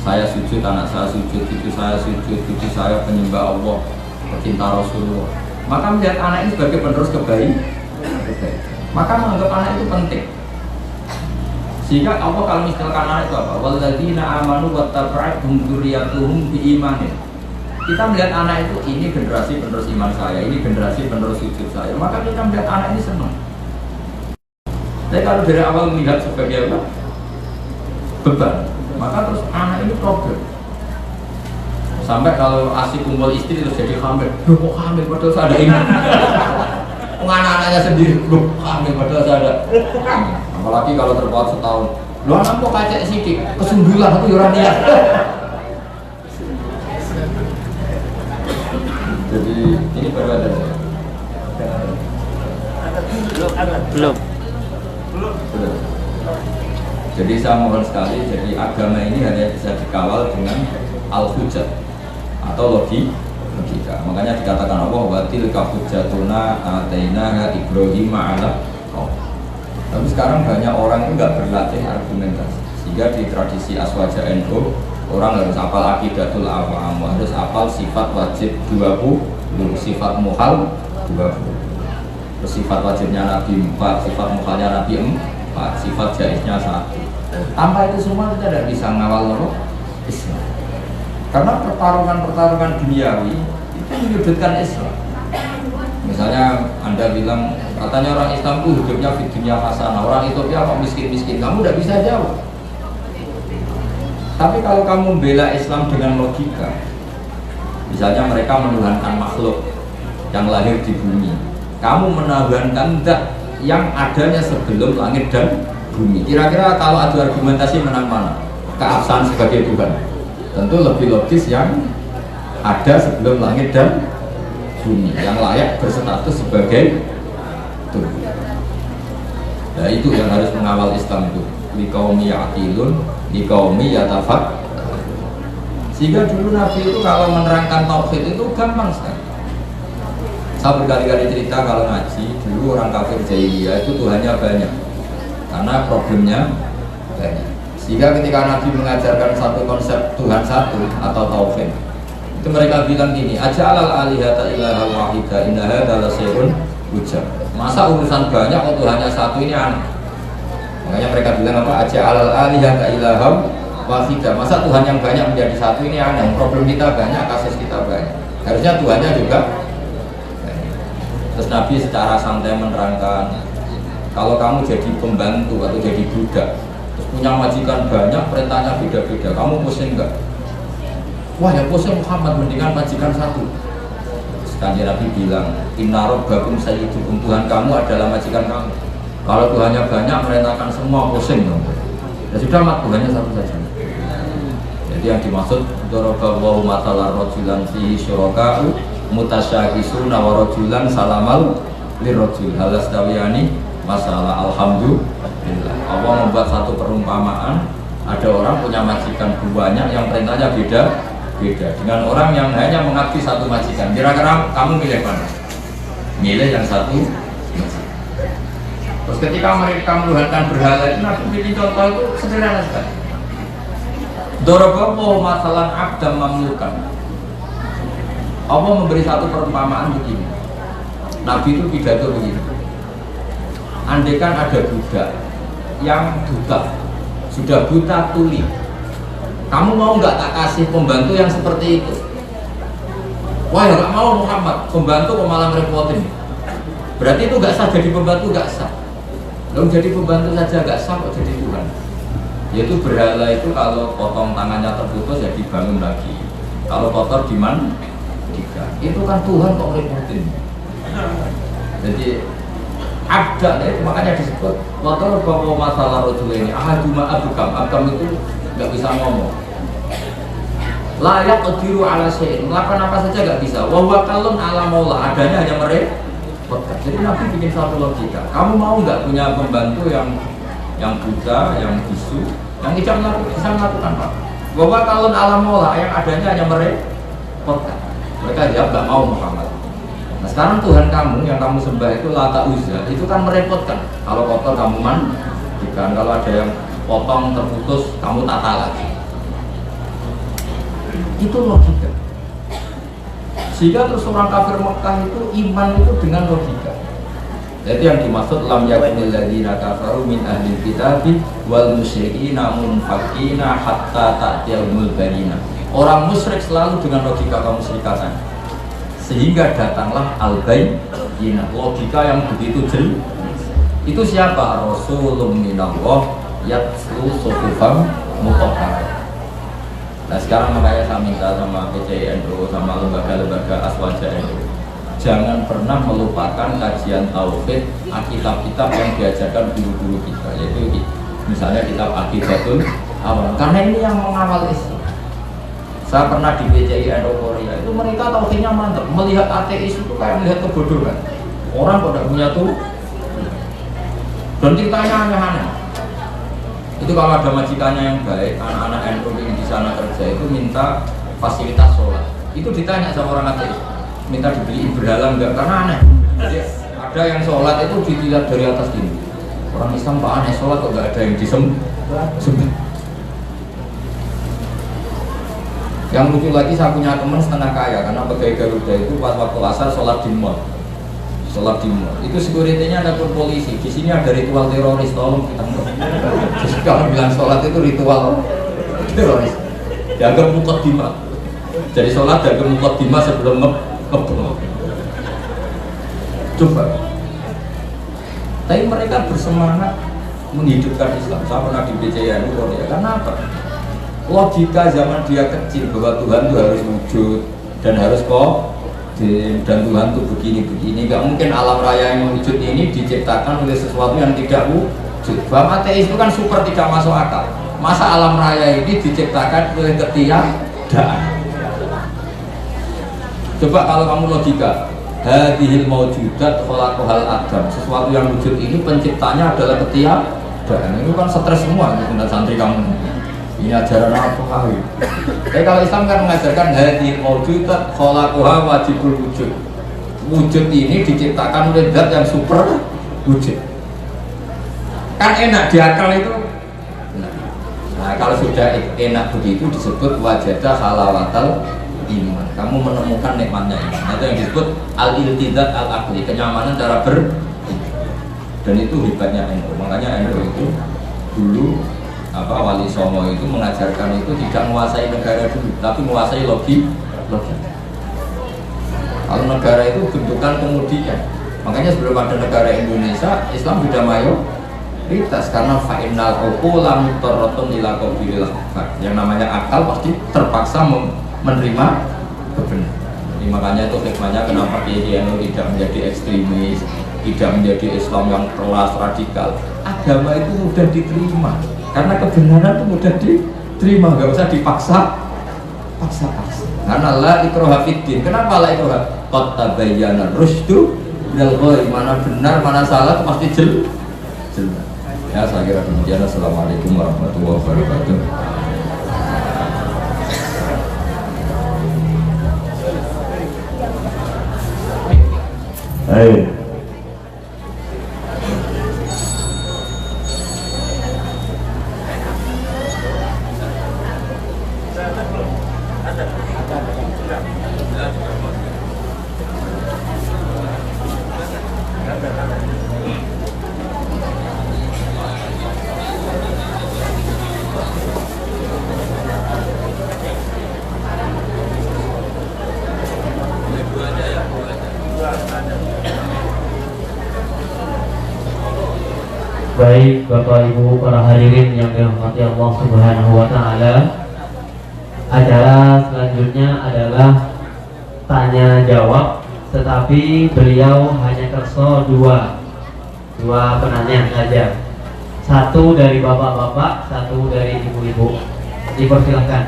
Speaker 1: Saya sujud, anak saya sujud, cucu saya penyembah Allah, pecinta Rasulullah. Maka melihat anak ini sebagai penerus kebaikan, maka menganggap anak itu penting. Sehingga Allah kalau misalkan anak itu apa? Walladzina amanu wattaba'athum dzurriyyatuhum biimanin. Kita melihat anak itu, ini generasi penerus iman saya, ini generasi penerus sujud saya. Maka kita melihat anak ini senang. Tapi kalau dari awal melihat sebagai apa? Beban, maka terus anak ini problem. Sampai kalau asik kumpul istri terus jadi hamil. Loh kok hamil padahal saya ada ini. Anak-anaknya sendiri, loh hamil padahal saya ada. Apalagi kalau terpaut setahun. Loh anak kok kacek sidik, kesundulan aku yuran niat. Jadi ini baru ada. Belum. Jadi saya mohon sekali, jadi agama ini hanya bisa dikawal dengan al-hujjah atau logika. Makanya dikatakan Allah wa tilka hujjatuna atainaha Ibrahim ala qaum. Tapi sekarang banyak orang itu nggak berlatih argumentasi. Sehingga di tradisi Aswaja NU orang harus hafal aqidatul awam, harus hafal sifat wajib 20, sifat muhal 20. Terus sifat wajibnya Nabi 4, sifat muhalnya Nabi 4, sifat jaiznya 1. Tanpa itu semua kita tidak bisa ngawal Islam. Karena pertarungan duniawi itu menyudutkan Islam. Misalnya Anda bilang katanya orang Islam itu hidupnya di dunia hasanah, orang Ethiopia kok miskin-miskin, kamu tidak bisa jawab. Tapi kalau kamu membela Islam dengan logika, misalnya mereka menuhankan makhluk yang lahir di bumi, kamu menuhankan zat yang adanya sebelum langit dan bumi. Kira-kira kalau adu argumentasi menang mana? Keabsahan sebagai Tuhan. Tentu lebih logis yang ada sebelum langit dan bumi, yang layak berstatus sebagai Tuhan. Nah itu yang harus mengawal Islam itu. Liqaumi ya'qilun, liqaumi yatafak. Sehingga dulu Nabi itu kalau menerangkan tauhid itu gampang sekali. Saya berkali-kali cerita kalau ngaji, dulu orang kafir jahiliyah itu Tuhannya banyak. Karena problemnya banyak. Sehingga ketika Nabi mengajarkan satu konsep Tuhan satu atau tauhid, itu mereka bilang gini, aja'alal alihata ilaha wahida inna hadza lasyai'un ujab. Masa urusan banyak kok Tuhannya satu, ini aneh. Makanya mereka bilang apa? Aja'alal alihata ilaha wahida. Masa Tuhan yang banyak menjadi satu, ini aneh. Problem kita banyak, kasus kita banyak. Harusnya Tuhannya juga banyak. Terus Nabi secara santai menerangkan, kalau kamu jadi pembantu atau jadi budak, terus punya majikan banyak, perintahnya beda-beda, kamu pusing nggak? Wah ya pusing Muhammad, mendingan majikan satu. Kanjeng Nabi bilang, Inna rabbakum sayyidukum, Tuhan kamu adalah majikan kamu. Kalau Tuhannya banyak, merintahkan semua pusing dong. Ya sudah, mak Tuhannya satu saja. Jadi yang dimaksud daraballahu mathalan rajulan fihi syuraka'u mutasyakisuna wa rajulan salamal lirrajul halastawiyani masalah. Alhamdulillah, Allah membuat satu perumpamaan, ada orang punya majikan banyak yang perintahnya beda dengan orang yang hanya mengabdi satu majikan. Kira-kira kamu milih mana? Milih yang satu majikan. Terus ketika mereka menuhankan berhala itu, Nabi pilih contoh itu sederhana sekali. Daraballahu masalan abdan mamlukan. Allah memberi satu perumpamaan begini. Nabi itu pidato begini. Andaikan ada budak yang buta, sudah buta tuli, kamu mau nggak tak kasih pembantu yang seperti itu? Wah ya nggak mau Muhammad, pembantu kok malah merepotin. Berarti itu nggak sah jadi pembantu, nggak sah. Lalu jadi pembantu saja nggak sah, kok jadi Tuhan? Yaitu berhala itu kalau potong tangannya terputus ya dibangun lagi. Kalau kotor dimandikan. Itu kan Tuhan kok merepotin. Jadi abda itu makanya disebut motor bawa masalah rojul ini. Ahaduma abukam itu nggak bisa ngomong. Layak qadiru ala syai'in, melakukan apa saja nggak bisa. Wa huwa kallun ala maula, adanya hanya merepotkan. Jadi Nabi bikin satu logika. Kamu mau nggak punya pembantu yang buta, yang bisu, yang tidak bisa melakukan apa? Wa huwa kallun ala maula, yang adanya hanya merepotkan. Mereka jawab nggak mau Muhammad. Nah sekarang Tuhan kamu yang kamu sembah itu Lata Uzza, itu kan merepotkan. Kalau kotor kamu mandikan, kalau ada yang potong terputus kamu tata lagi. Itu logika. Sehingga terus orang kafir Mekah itu iman itu dengan logika. Jadi yang dimaksud lam yakunil ladzina kafaru min ahli kitabi wal musyrikina munfaqina hatta ta'tiyahumul bayyinah. Orang musyrik selalu dengan logika kaum musyrikatan. Sehingga datanglah al-bayyinah, logika yang begitu jelas. Itu siapa? Rasulun minallah yatlu suhufam mutahharah. Nah sekarang makanya saya minta sama PCNU, sama lembaga-lembaga aswaja NU, jangan pernah melupakan kajian tauhid, kitab-kitab yang diajarkan guru-guru kita, yaitu misalnya kitab Aqidatul Awam, karena ini yang mengawal Islam. Saya pernah di PCNU Korea, itu mereka tauhidnya mantap, melihat ateis itu kayak melihat kebodohan. Orang kok tidak punya tuh, dan ceritanya aneh-aneh. Itu kalau ada majikannya yang baik, anak-anak NU yang di sana kerja itu minta fasilitas sholat. Itu ditanya sama orang ateis, minta dibeliin berhala enggak? Karena aneh. Jadi ada yang sholat itu dilihat dari atas gini. Orang Islam pak aneh sholat kok enggak ada yang disembah. Yang lucu lagi saya punya teman setengah kaya karena pegawai Garuda itu pas waktu asar sholat di mall. Sholat di mall itu security-nya ada pun polisi. Di sini ada ritual teroris, tolong kita jadi kalau bilang sholat itu ritual teroris, dianggap muqaddimah. Jadi sholat dianggap muqaddimah sebelum ngebom. Coba. Tapi mereka bersemangat menghidupkan Islam. Saya pernah di BCN Korea. Karena apa? Logika zaman dia kecil bahwa Tuhan itu harus wujud dan harus dan Tuhan itu begini-begini. Gak mungkin alam raya yang wujud ini diciptakan oleh sesuatu yang tidak wujud. Bahwa ateis itu kan super tidak masuk akal. Masa alam raya ini diciptakan oleh ketiadaan? Coba kalau kamu logika, hadhil maujudat khalaqahal adam, sesuatu yang wujud ini penciptanya adalah ketiadaan. Itu kan stres semua gitu santri kamu. Ini ajaran apa? Tapi kalau Islam kan mengajarkan hadhil maujudat khalaqaha wajibul wujud. Wujud ini diciptakan oleh zat yang super wujud. Kan enak di akal itu. Nah kalau sudah enak begitu disebut wajadah halawatal iman. Kamu menemukan nikmatnya iman. Itu yang disebut al-iltidzat al-aqli, kenyamanan cara dan itu hebatnya NU. Makanya NU itu dulu Wali Songo itu mengajarkan itu tidak menguasai negara dulu, tapi menguasai logika. Kalau negara itu bentukan kemudian, Makanya sebelum ada negara Indonesia, Islam sudah mayoritas karena fa'innal uqula mutarratun ila qabilil haq. Yang namanya akal pasti terpaksa menerima kebenaran. Jadi makanya itu hikmahnya kenapa Kiai tidak menjadi ekstremis, tidak menjadi Islam yang keras radikal. Agama itu mudah diterima karena kebenaran itu mudah diterima, nggak usah dipaksa. Karena la ikraha fiddin. Kenapa la ikraha? Qad tabayyana rusydu minal ghayy. Mana benar, mana salah itu pasti jelas. Ya, saya kira demikian. Assalamualaikum warahmatullahi wabarakatuh.
Speaker 2: Baik. Baik Bapak Ibu para hadirin yang dirahmati Allah Subhanahu wa taala. Acara selanjutnya adalah tanya jawab, tetapi beliau hanya kerso dua penanya saja. Satu dari bapak-bapak, satu dari ibu-ibu. Dipersilakan.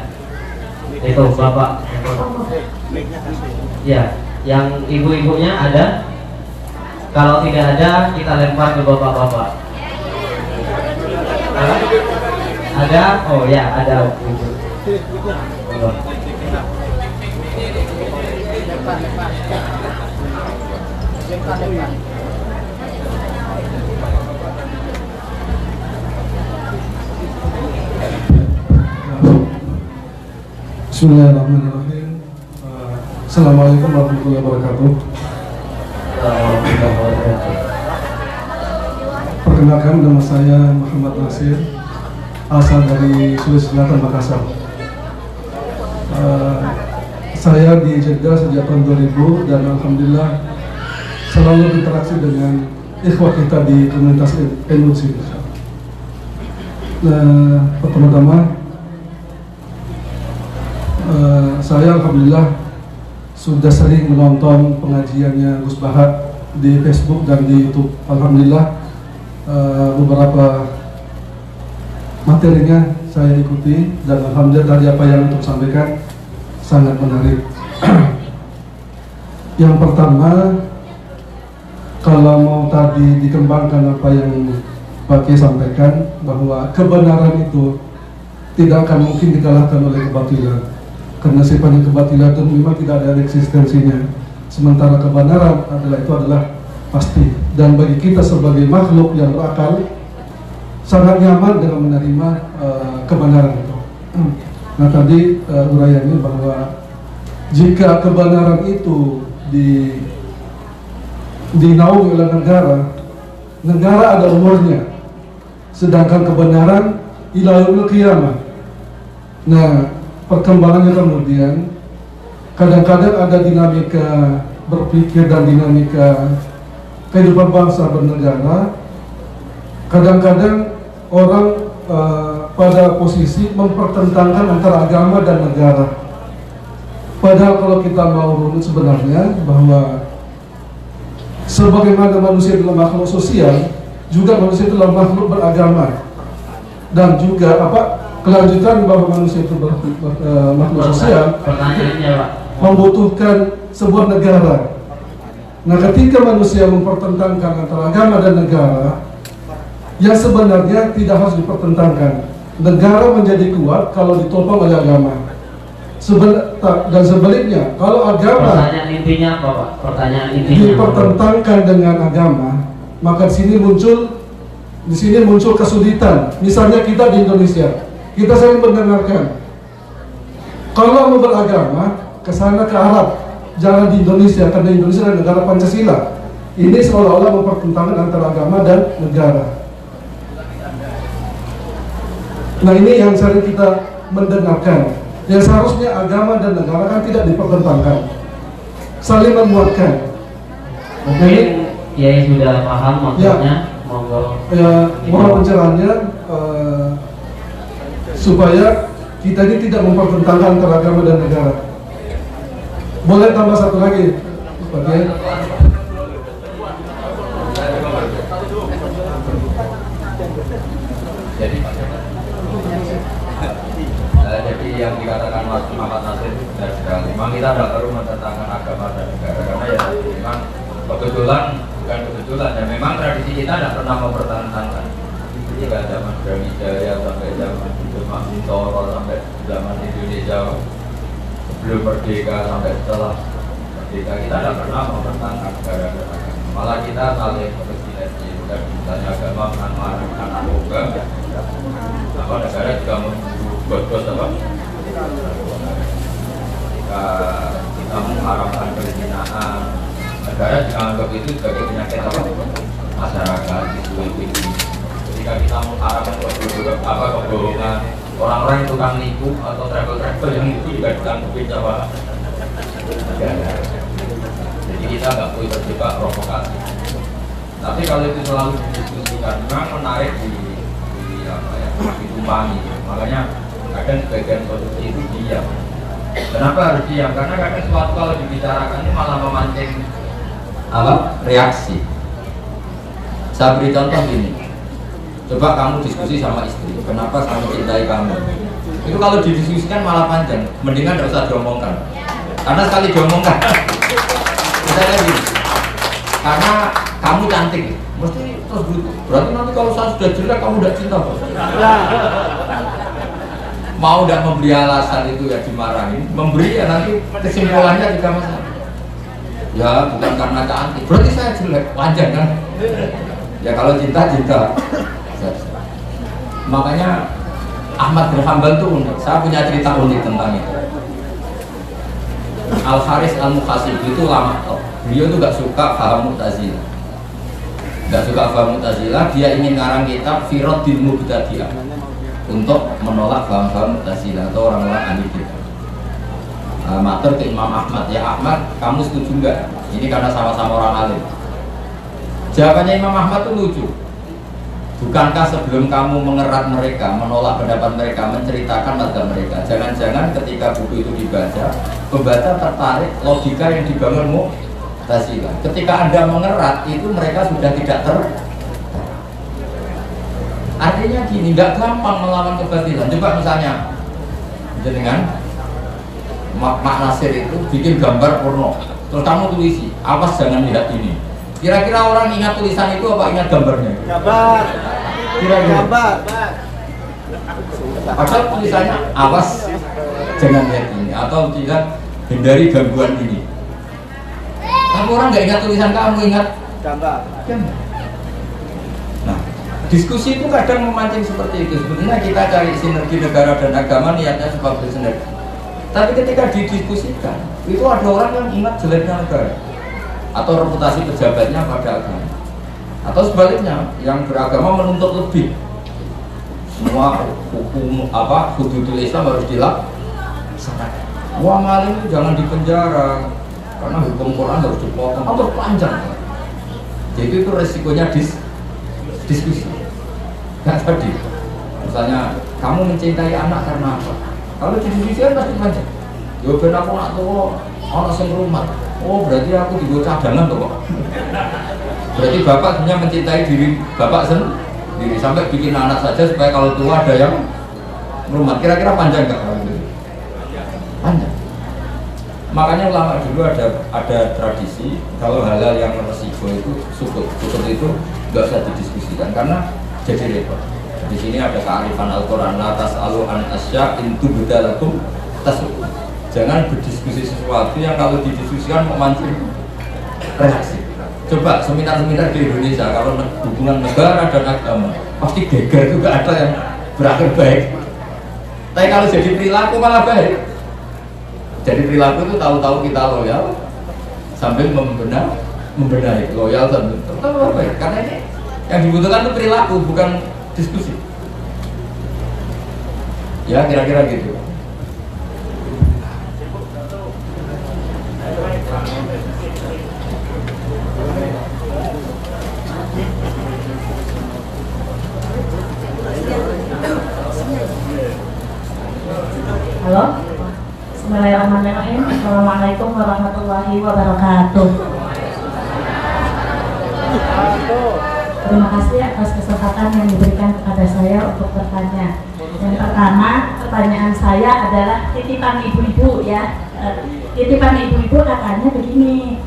Speaker 2: Itu Bapak yang pertama. Ya, yang ibu-ibunya ada? Kalau tidak ada, kita lempar ke bapak-bapak. Ada? Oh ya, ada.
Speaker 3: Bismillahirrahmanirrahim. Assalamualaikum warahmatullahi wabarakatuh. Perkenalkan, nama saya Muhammad Nasir, asal dari Sulawesi Selatan, Makassar. Saya di Jeddah sejak tahun 2000 dan alhamdulillah selalu berinteraksi dengan ikhwah kita di komunitas NU di sini. Pertama-tama saya alhamdulillah sudah sering menonton pengajiannya Gus Bahar di Facebook dan di YouTube. Alhamdulillah beberapa materinya saya ikuti dan alhamdulillah tadi apa yang untuk sampaikan sangat menarik. Yang pertama, kalau mau tadi dikembangkan apa yang Pak Kiai sampaikan, bahwa kebenaran itu tidak akan mungkin dikalahkan oleh kebatilan, karena sifatnya kebatilan itu memang tidak ada eksistensinya, sementara kebenaran adalah pasti. Dan bagi kita sebagai makhluk yang berakal, sangat nyaman dengan menerima kebenaran itu. Nah tadi uraiannya bahwa jika kebenaran itu dinaungi oleh negara ada umurnya, sedangkan kebenaran ila yaumil qiyamah. Nah perkembangannya kemudian kadang-kadang ada dinamika berpikir dan dinamika kehidupan bangsa bernegara. Kadang-kadang orang pada posisi mempertentangkan antara agama dan negara. Padahal kalau kita mau runut sebenarnya bahwa sebagaimana manusia adalah makhluk sosial, juga manusia adalah makhluk beragama. Dan juga kelanjutan bahwa manusia itu makhluk sosial membutuhkan sebuah negara. Nah ketika manusia mempertentangkan antara agama dan negara, yang sebenarnya tidak harus dipertentangkan. Negara menjadi kuat kalau ditopang oleh agama. Dan sebaliknya, kalau agama
Speaker 2: Pertanyaan intinya apa, Pak? Pertanyaan intinya
Speaker 3: dipertentangkan dengan agama, maka di sini muncul kesulitan. Misalnya kita di Indonesia, kita sering mendengarkan kalau mau beragama ke sana ke Arab, jangan di Indonesia karena Indonesia adalah negara Pancasila. Ini seolah-olah mempertentangkan antara agama dan negara. Nah ini yang sering kita mendengarkan. Yang seharusnya agama dan negara kan tidak dipertentangkan, saling menguatkan.
Speaker 2: Kiai sudah paham maksudnya, monggo.
Speaker 3: Ya, mohon pencerahannya supaya kita ini tidak mempertentangkan antara agama dan negara. Boleh tambah satu lagi, Pak Kiai?
Speaker 1: Jadi yang dikatakan Mas Muhammad Nasir benar sekali. Memang kita tidak perlu menentangkan agama dan negara karena ya memang kebetulan bukan kebetulan ya memang tradisi kita tidak pernah mempertahankan. Jadi nggak zaman Brawijaya sampai zaman Demak Bintoro sampai zaman Indonesia sebelum merdeka sampai setelah merdeka kita tidak pernah mempertahankan negara dan agama. Malah kita saling bersinergi dan misalnya agama menahan narkoba, apa negara juga memburu bos-bos apa? Kita mengharapkan perzinahan, negara juga anggap itu sebagai penyakit apa? Masyarakat itu. Ketika kita mengharapkan kebohongan, orang-orang yang tukang nipu atau travel yang itu juga ditanggapi sama negara. Jadi kita nggak boleh terjebak provokasi. Tapi kalau itu selalu didiskusikan, memang menarik ditumpangi. Makanya kadang sebagian solusi itu diam. Kenapa harus diam? Karena kadang sesuatu kalau dibicarakan itu malah memancing reaksi. Saya beri contoh gini. Coba kamu diskusi sama istri, kenapa kamu cintai kamu? Itu kalau didiskusikan malah panjang. Mendingan tidak usah diomongkan. Karena sekali diomongkan, misalnya gini, karena kamu cantik, mesti terus begitu. Berarti nanti kalau saya sudah jelek kamu udah cinta, bos. Mau tidak memberi alasan itu ya dimarahin, memberi ya nanti kesimpulannya juga masalah. Ya bukan karena cantik, berarti saya jelek, panjang kan? Ya kalau cinta. Makanya Ahmad bin Hanbal itu unik. Saya punya cerita unik tentang itu. Al-Haris Al-Mukhasibi itu lama top. Beliau tuh gak suka paham Mu'tazilah. Gak suka paham Mu'tazilah, dia ingin ngarang kitab Firoddin Mubtadi'ah untuk menolak paham-paham Mu'tazilah atau orang-orang ahli kitab. Matur ke Imam Ahmad, ya Ahmad, kamu setuju nggak? Ini karena sama-sama orang alim. Jawabannya Imam Ahmad tuh lucu. Bukankah sebelum kamu mengerat mereka, menolak pendapat mereka, menceritakan mazhab mereka, jangan-jangan ketika buku itu dibaca, pembaca tertarik logika yang dibangun Mu'tazilah. Ketika Anda mengerat, itu mereka sudah tidak artinya gini, nggak gampang melawan kebatilan. Coba misalnya, dengan Mak Nasir itu bikin gambar porno, terus kamu tulisi, awas jangan lihat ini. Kira-kira orang ingat tulisan itu apa ingat gambarnya?
Speaker 4: Gambar.
Speaker 1: Kira-kira.
Speaker 4: Gambar.
Speaker 1: Padahal tulisannya awas jangan lihat ini atau tidak hindari gangguan ini. Tapi orang nggak ingat tulisan kamu, ingat
Speaker 4: Gambar.
Speaker 1: Nah, diskusi itu kadang memancing seperti itu. Sebenarnya kita cari sinergi negara dan agama niatnya sebagai sinergi. Tapi ketika didiskusikan, itu ada orang yang ingat jeleknya negara atau reputasi pejabatnya pada agama, atau sebaliknya yang beragama menuntut lebih. Semua hukum hududul Islam harus dilaksanakan. Wah, maling itu jangan dipenjara karena hukum Quran harus dipotong atau panjang. Jadi itu resikonya diskusi. Nah tadi, misalnya kamu mencintai anak karena apa? Kalau didiskusikan pasti panjang. Ya ben aku nak tua, ana sing rumah. Oh berarti aku dibuat cadangan tuh kok. Berarti bapak sebenarnya mencintai diri bapak sendiri sampai bikin anak saja supaya kalau tua ada yang rumah. Kira-kira panjang nggak kalau itu? Panjang. Makanya ulama dulu ada tradisi kalau hal-hal yang resiko itu sukut itu nggak usah didiskusikan karena jadi repot. Di sini ada kearifan Al-Quran, la tas'alu an asya intu bedalakum tasuk. Jangan berdiskusi sesuatu yang kalau didiskusikan memancing reaksi. Coba seminar-seminar di Indonesia kalau hubungan negara dan agama pasti geger juga ada yang berakhir baik. Tapi kalau jadi perilaku malah baik. Jadi perilaku itu tahu-tahu kita loyal sambil membenahi loyal sambil tetap baik. Karena ini yang dibutuhkan itu perilaku bukan diskusi. Ya kira-kira gitu.
Speaker 4: warahmatullahi wabarakatuh. Terima kasih atas kesempatan yang diberikan kepada saya untuk bertanya. Yang pertama, pertanyaan saya adalah titipan ibu-ibu ya. Titipan ibu-ibu katanya begini,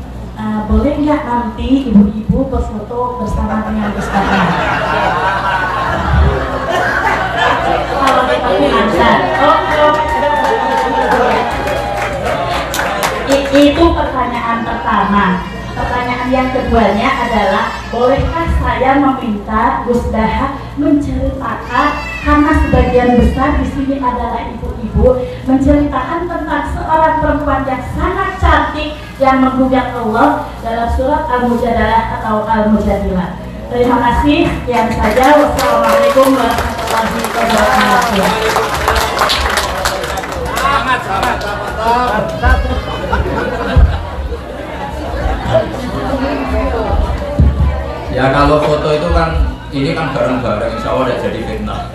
Speaker 4: boleh nggak nanti ibu-ibu berfoto bersama dengan Gus Bapak? Kalau seperti ada, itu pertanyaan pertama. Pertanyaan yang keduanya adalah, bolehkah saya meminta Gus Daha menceritakan, karena sebagian besar di sini adalah ibu-ibu, menceritakan tentang seorang perempuan yang sangat cantik yang menggugat Allah dalam surat Al-Mujadalah atau Al-Mujadilah. Terima kasih. Sekian saja. Wassalamualaikum warahmatullahi wabarakatuh.
Speaker 1: Ya kalau foto itu kan, ini kan bareng-bareng, insya Allah tidak jadi fitnah.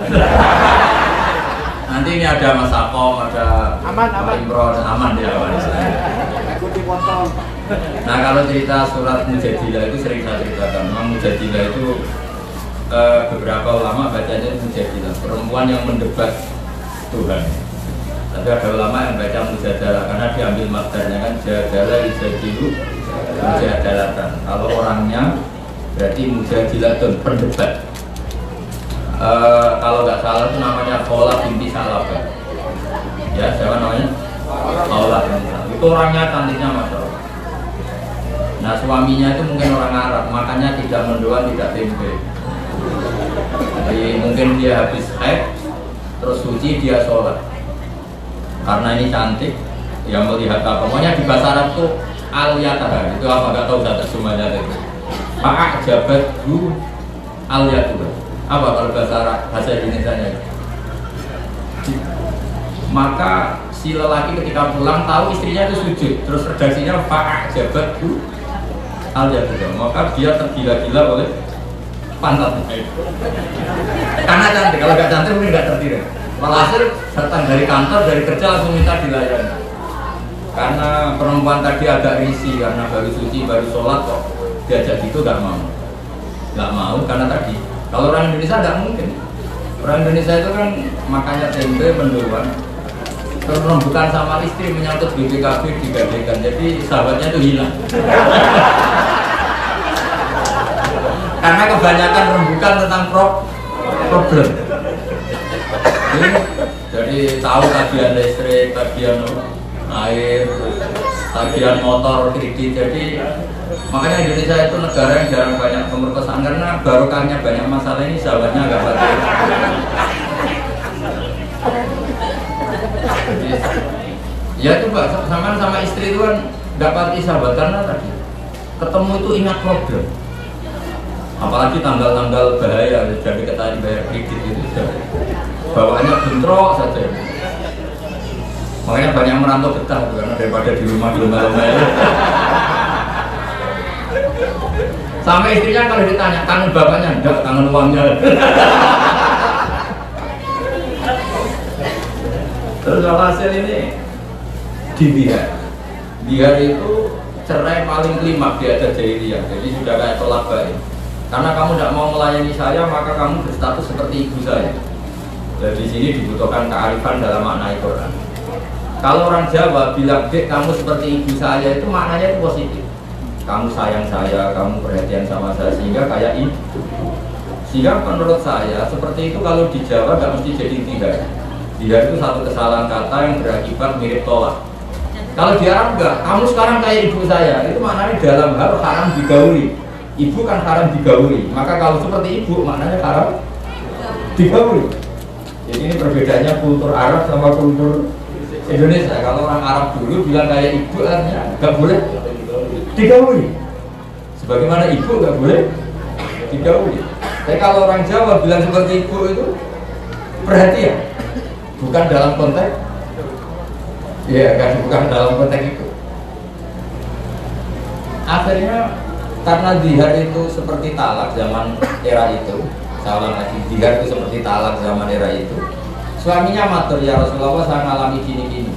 Speaker 1: Nanti ini ada Mas Akom, ada Pak Imron, aman dia. Nah kalau cerita surat Mujadilah itu sering saya ceritakan. Memang Mujadilah itu beberapa ulama bacanya Mujadilah, perempuan yang mendebat Tuhan. Tapi ada ulama yang baca Mujadalah karena diambil makdarnya kan, jadalah yujadilu mujadalatan. Kalau orangnya berarti mujadilatun, pendebat. Kalau nggak salah itu namanya Khawlah binti Salabah. Ya, siapa namanya? Khawlah binti Salabah. Itu orangnya cantiknya Masya Allah. Nah suaminya itu mungkin orang Arab, makanya tidak mendoan, tidak tempe. Jadi mungkin dia habis haid, terus suci, dia sholat. Karena ini cantik, yang melihat apa? Pokoknya di bahasa Arab tuh al-yataha, itu apa? Nggak tahu saya terjemahnya itu. Pak jabat gu al-yatuha. Apa kalau bahasa Arab, bahasa Indonesianya? Maka si lelaki ketika pulang tahu istrinya itu sujud, terus redaksinya Pak jabat gu al-yatuha. Maka dia tergila-gila oleh pantatnya. Karena cantik, kalau nggak cantik mungkin nggak tertidur. Walhasil datang dari kantor, dari kerja langsung minta dilayani. Karena perempuan tadi agak risih karena baru suci, baru sholat kok diajak gitu nggak mau karena tadi kalau orang Indonesia nggak mungkin. Orang Indonesia itu kan makanya tempe, mendoan, terus rembukan sama istri menyangkut BPKB digadekan, jadi sahabatnya itu hilang. Karena kebanyakan rembukan tentang problem. Jadi tahu tagihan listrik, tagihan air, tagihan motor, kredit. Jadi makanya Indonesia itu negara yang jarang banyak pemerkosaan karena barokahnya banyak masalah ini sahabatnya agak banyak. Ya itu Pak, sama istri itu kan dapat sahabat karena tadi ketemu itu ingat problem. Apalagi tanggal-tanggal bahaya, jadi ketahui bayar kredit itu bawaannya bentrok saja. Makanya banyak merantau betah karena daripada di rumah lemah-lemah. Sampai istrinya kalau ditanya kangen bapaknya, enggak, kangen uangnya. Terus hasil ini dilihat. Dia itu cerai paling kelima di adat jahiliyah, jadi sudah kayak tolak baik. Karena kamu tidak mau melayani saya, maka kamu berstatus seperti ibu saya. Dan di sini dibutuhkan kearifan dalam makna Al-Quran. Kalau orang Jawa bilang, "Dek, kamu seperti ibu saya," itu maknanya itu positif. Kamu sayang saya, kamu perhatian sama saya, sehingga kayak ibu. Sehingga menurut saya, seperti itu kalau di Jawa nggak mesti jadi tidak. Dia itu satu kesalahan kata yang berakibat mirip tolak. Kalau di Arab enggak, kamu sekarang kayak ibu saya, itu maknanya dalam hal haram digauli. Ibu kan haram digauli, maka kalau seperti ibu maknanya haram digauli. Jadi ini perbedaannya kultur Arab sama kultur Indonesia. Kalau orang Arab dulu bilang kayak ibu artinya nggak boleh digauli, sebagaimana ibu nggak boleh digauli. Tapi kalau orang Jawa bilang seperti ibu itu perhatian, bukan dalam konteks, ya kan, bukan dalam konteks itu. Akhirnya karena dihar itu seperti talak zaman era itu, saya ulang lagi, dihar itu seperti talak zaman era itu. Suaminya matur, "Ya Rasulullah, saya ngalami gini-gini."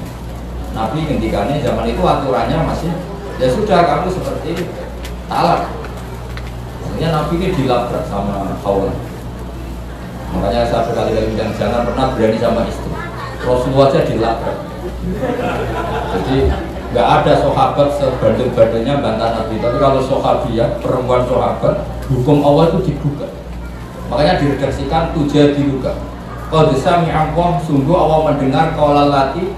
Speaker 1: Nabi ngendikannya zaman itu aturannya masih Ya sudah, kamu seperti talak. Maksudnya Nabi ini dilabrak sama Khawlah. Makanya saya berkali-kali bilang jangan pernah berani sama istri. Rasulullah aja dilabrak. Jadi nggak ada sahabat sebanding-bandingnya bantah Nabi. Tapi kalau sahabiah, perempuan sahabat, hukum Allah itu digugat. Makanya diredaksikan tujuh diluka. Qad sami'a Allah, sungguh Allah mendengar qaulal lati,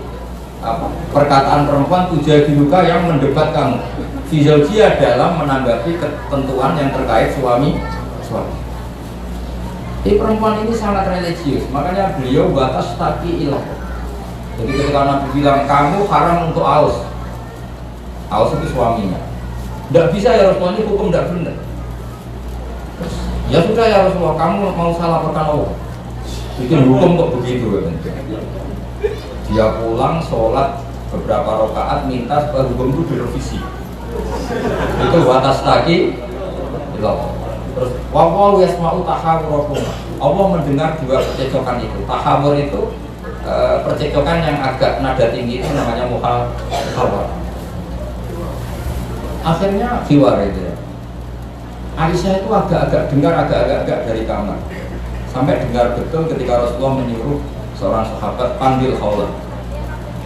Speaker 1: perkataan perempuan tujuh diluka yang mendebat kamu. Fi zaujiyah dalam menanggapi ketentuan yang terkait suami. Ini perempuan ini sangat religius, makanya beliau batas taki ilah. Jadi ketika Nabi bilang kamu haram untuk Aus itu suaminya. Tidak bisa ya Rasulullah, ini hukum tidak benar. Ya sudah ya Rasulullah, kamu mau salah laporkan Allah. Bikin hukum kok begitu ya. Dia pulang sholat beberapa rakaat minta supaya hukum itu direvisi. Itu batas taki ilah. Terus wawal yasma'u tahawurakum. Allah mendengar dua percekcokan itu. Tahawur itu percekcokan yang agak nada tinggi itu namanya muhawar. Akhirnya hiwar itu ya. Aisyah itu agak-agak dengar agak-agak dari kamar. Sampai dengar betul ketika Rasulullah menyuruh seorang sahabat panggil Khawlah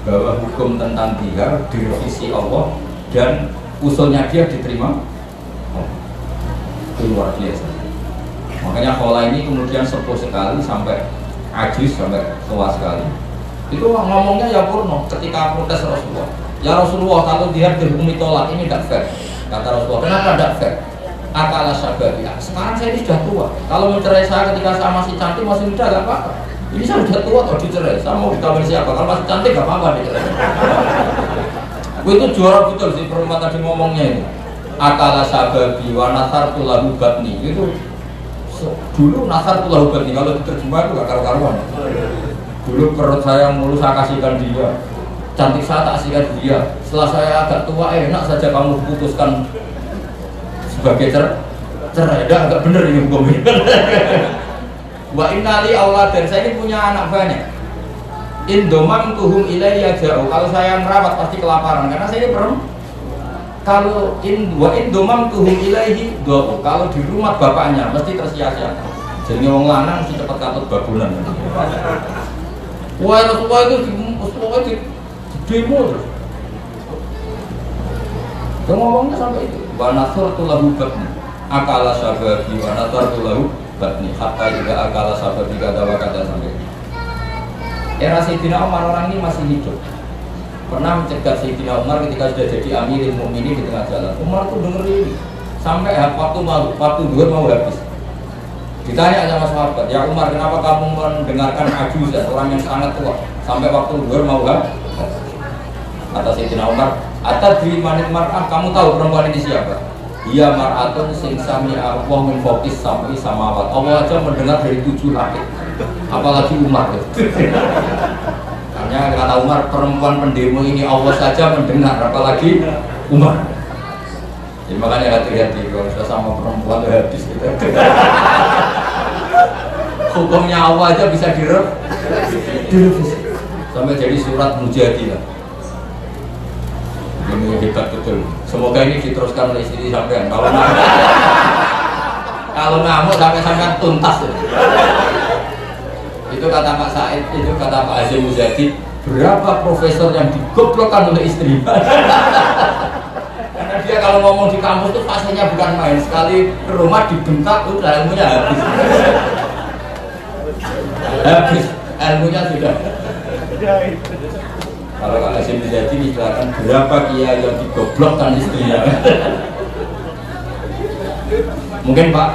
Speaker 1: bahwa hukum tentang dia direvisi Allah dan usulnya dia diterima. Itu luar biasa. Makanya Khawlah ini kemudian sepuh sekali sampai ajis, sampai tua sekali. Itu ngomongnya ya purno ketika protes Rasulullah. Ya Rasulullah, kalau dia dihukumi tolak ini tidak fair. Kata Rasulullah, kenapa tidak fair? Akala sababiyah. Sekarang saya ini sudah tua. Kalau mencerai saya ketika saya masih cantik, masih muda gak apa-apa. Ini saya sudah tua atau dicerai. Saya mau dikawin siapa? Kalau masih cantik gak apa-apa dicerai. Itu juara betul sih perempuan tadi ngomongnya itu. Akala sababi wa nasartu lahu batni. Itu dulu nasartu lahu batni, kalau diterjemah itu gak karu-karuan. Dulu perut saya mulus saya kasihkan dia, cantik saya tak kasihkan dia. Setelah saya agak tua, enak saja kamu putuskan sebagai cerai. Agak bener ini hukumnya. Wa innali Allah, dan saya ini punya anak banyak. Indomam tuhum ilayya jauh. Kalau saya merawat pasti kelaparan karena saya ini perempuan. Kalau wa indomam tuhum ilayhi do, kalau di rumah bapaknya mesti tersia-sia. Jadi wong lanang mesti cepat katut babulan. Wah, Rasulullah itu di demo terus. Dia ngomongnya sampai itu. Wa nasartu lahu batni. Akala sababi wa nasartu lahu batni. Hatta juga akala sababi kata sampai. Era Sayyidina Umar, orang ini masih hidup. Pernah mencegat Sayyidina Umar ketika sudah jadi Amirul Mukminin di tengah jalan. Umar tuh dengerin sampai waktu duhur mau habis. Ditanya sama sahabat, ya Umar, kenapa kamu mendengarkan ajuzah, orang yang sangat tua, sampai waktu duhur mau habis? Kata Sayyidina Umar, atadri manit mar'ah, kamu tahu perempuan ini siapa? Iya mar'atun sing sami Allah min fawqis sam'i samawat. Allah aja mendengar dari 7 langit. Apalagi Umar. Karena kata Umar, perempuan pendemo ini Allah saja mendengar, apalagi Umar. Jadi makanya hati-hati kalau sudah sama perempuan habis gitu. Hukumnya Allah aja bisa direvisi sampai jadi surat Mujadilah. Ini hebat betul. Semoga ini diteruskan oleh istri sampean. Kalau ngamuk sampai tuntas. Itu kata Pak Said, itu kata Pak Azim Muzadi. Berapa profesor yang digoblokkan oleh istri? Karena dia kalau ngomong di kampus itu fasenya bukan main. Sekali ke rumah dibentak, udah ilmunya habis. Habis ilmunya sudah. Kalau Pak Hasim Muzadi misalkan berapa kiai yang digoblokkan istrinya. Mungkin Pak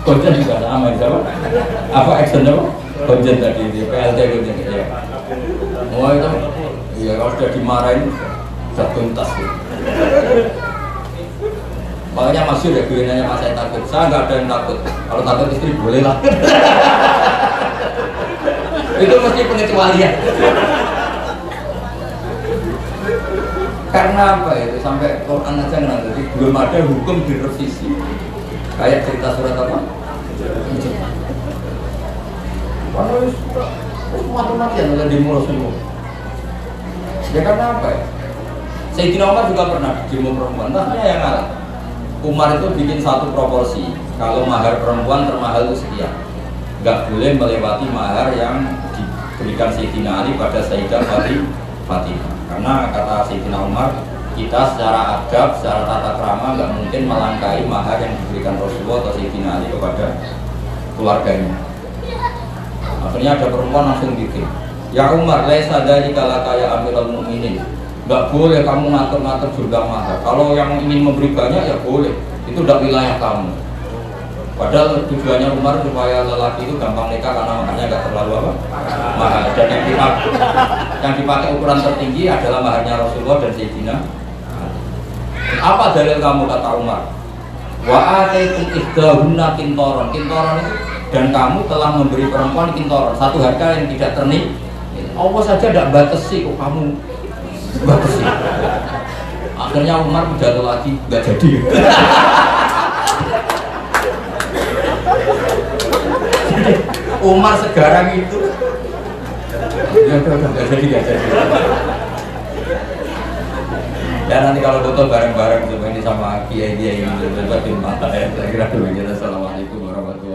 Speaker 1: Konjen juga sama siapa? Apa action apa? Konjen tadi di PLT Konjen ya. Oh itu, ya kalau sudah dimarahin sudah tuntas. Makanya masih ya gue nanya Mas, saya takut. Saya nggak ada yang takut. Kalau takut istri boleh lah. Itu mesti pengecualian. Karena apa itu sampai Quran aja nggak, jadi belum ada hukum direvisi. Kayak cerita surat apa? Kalau mati-matian oleh demo semua. Ya karena apa ya? Sayyidina Umar juga pernah demo perempuan, tapi yang ngalah. Umar itu bikin satu proporsi, kalau mahar perempuan termahal itu sekian, nggak boleh melewati mahar yang diberikan Sayyidina Ali pada Sayyidah Fatimah. Karena kata Sayyidina Umar, kita secara adab, secara tata krama nggak mungkin melangkahi mahar yang diberikan Rasulullah atau Sayyidina Ali kepada keluarganya. Akhirnya ada perempuan langsung bikin, ya Umar, laisa dzalika laka ya Amirul Mukminin. Nggak boleh kamu ngatur-ngatur jumlah mahar. Kalau yang ingin memberi banyak ya boleh, itu udah wilayah kamu. Padahal tujuannya Umar supaya lelaki itu gampang nikah karena maharnya nggak terlalu apa? Mahal. Dan yang dipakai ukuran tertinggi adalah maharnya Rasulullah dan Sayyidina. Apa dalil kamu, kata Umar? Wa ataitum ihdahunna kintoron. Kintoron itu, dan kamu telah memberi perempuan kintoron, satu harga yang tidak ternik. Allah saja tidak batasi, kok kamu batasi. Akhirnya Umar pidato lagi, nggak jadi. Umar sekarang itu ya nggak jadi. Ya nanti kalau foto bareng-bareng coba ini sama kiai ini coba tim mata ya. Saya kira dulu. Assalamualaikum warahmatullahi wabarakatuh.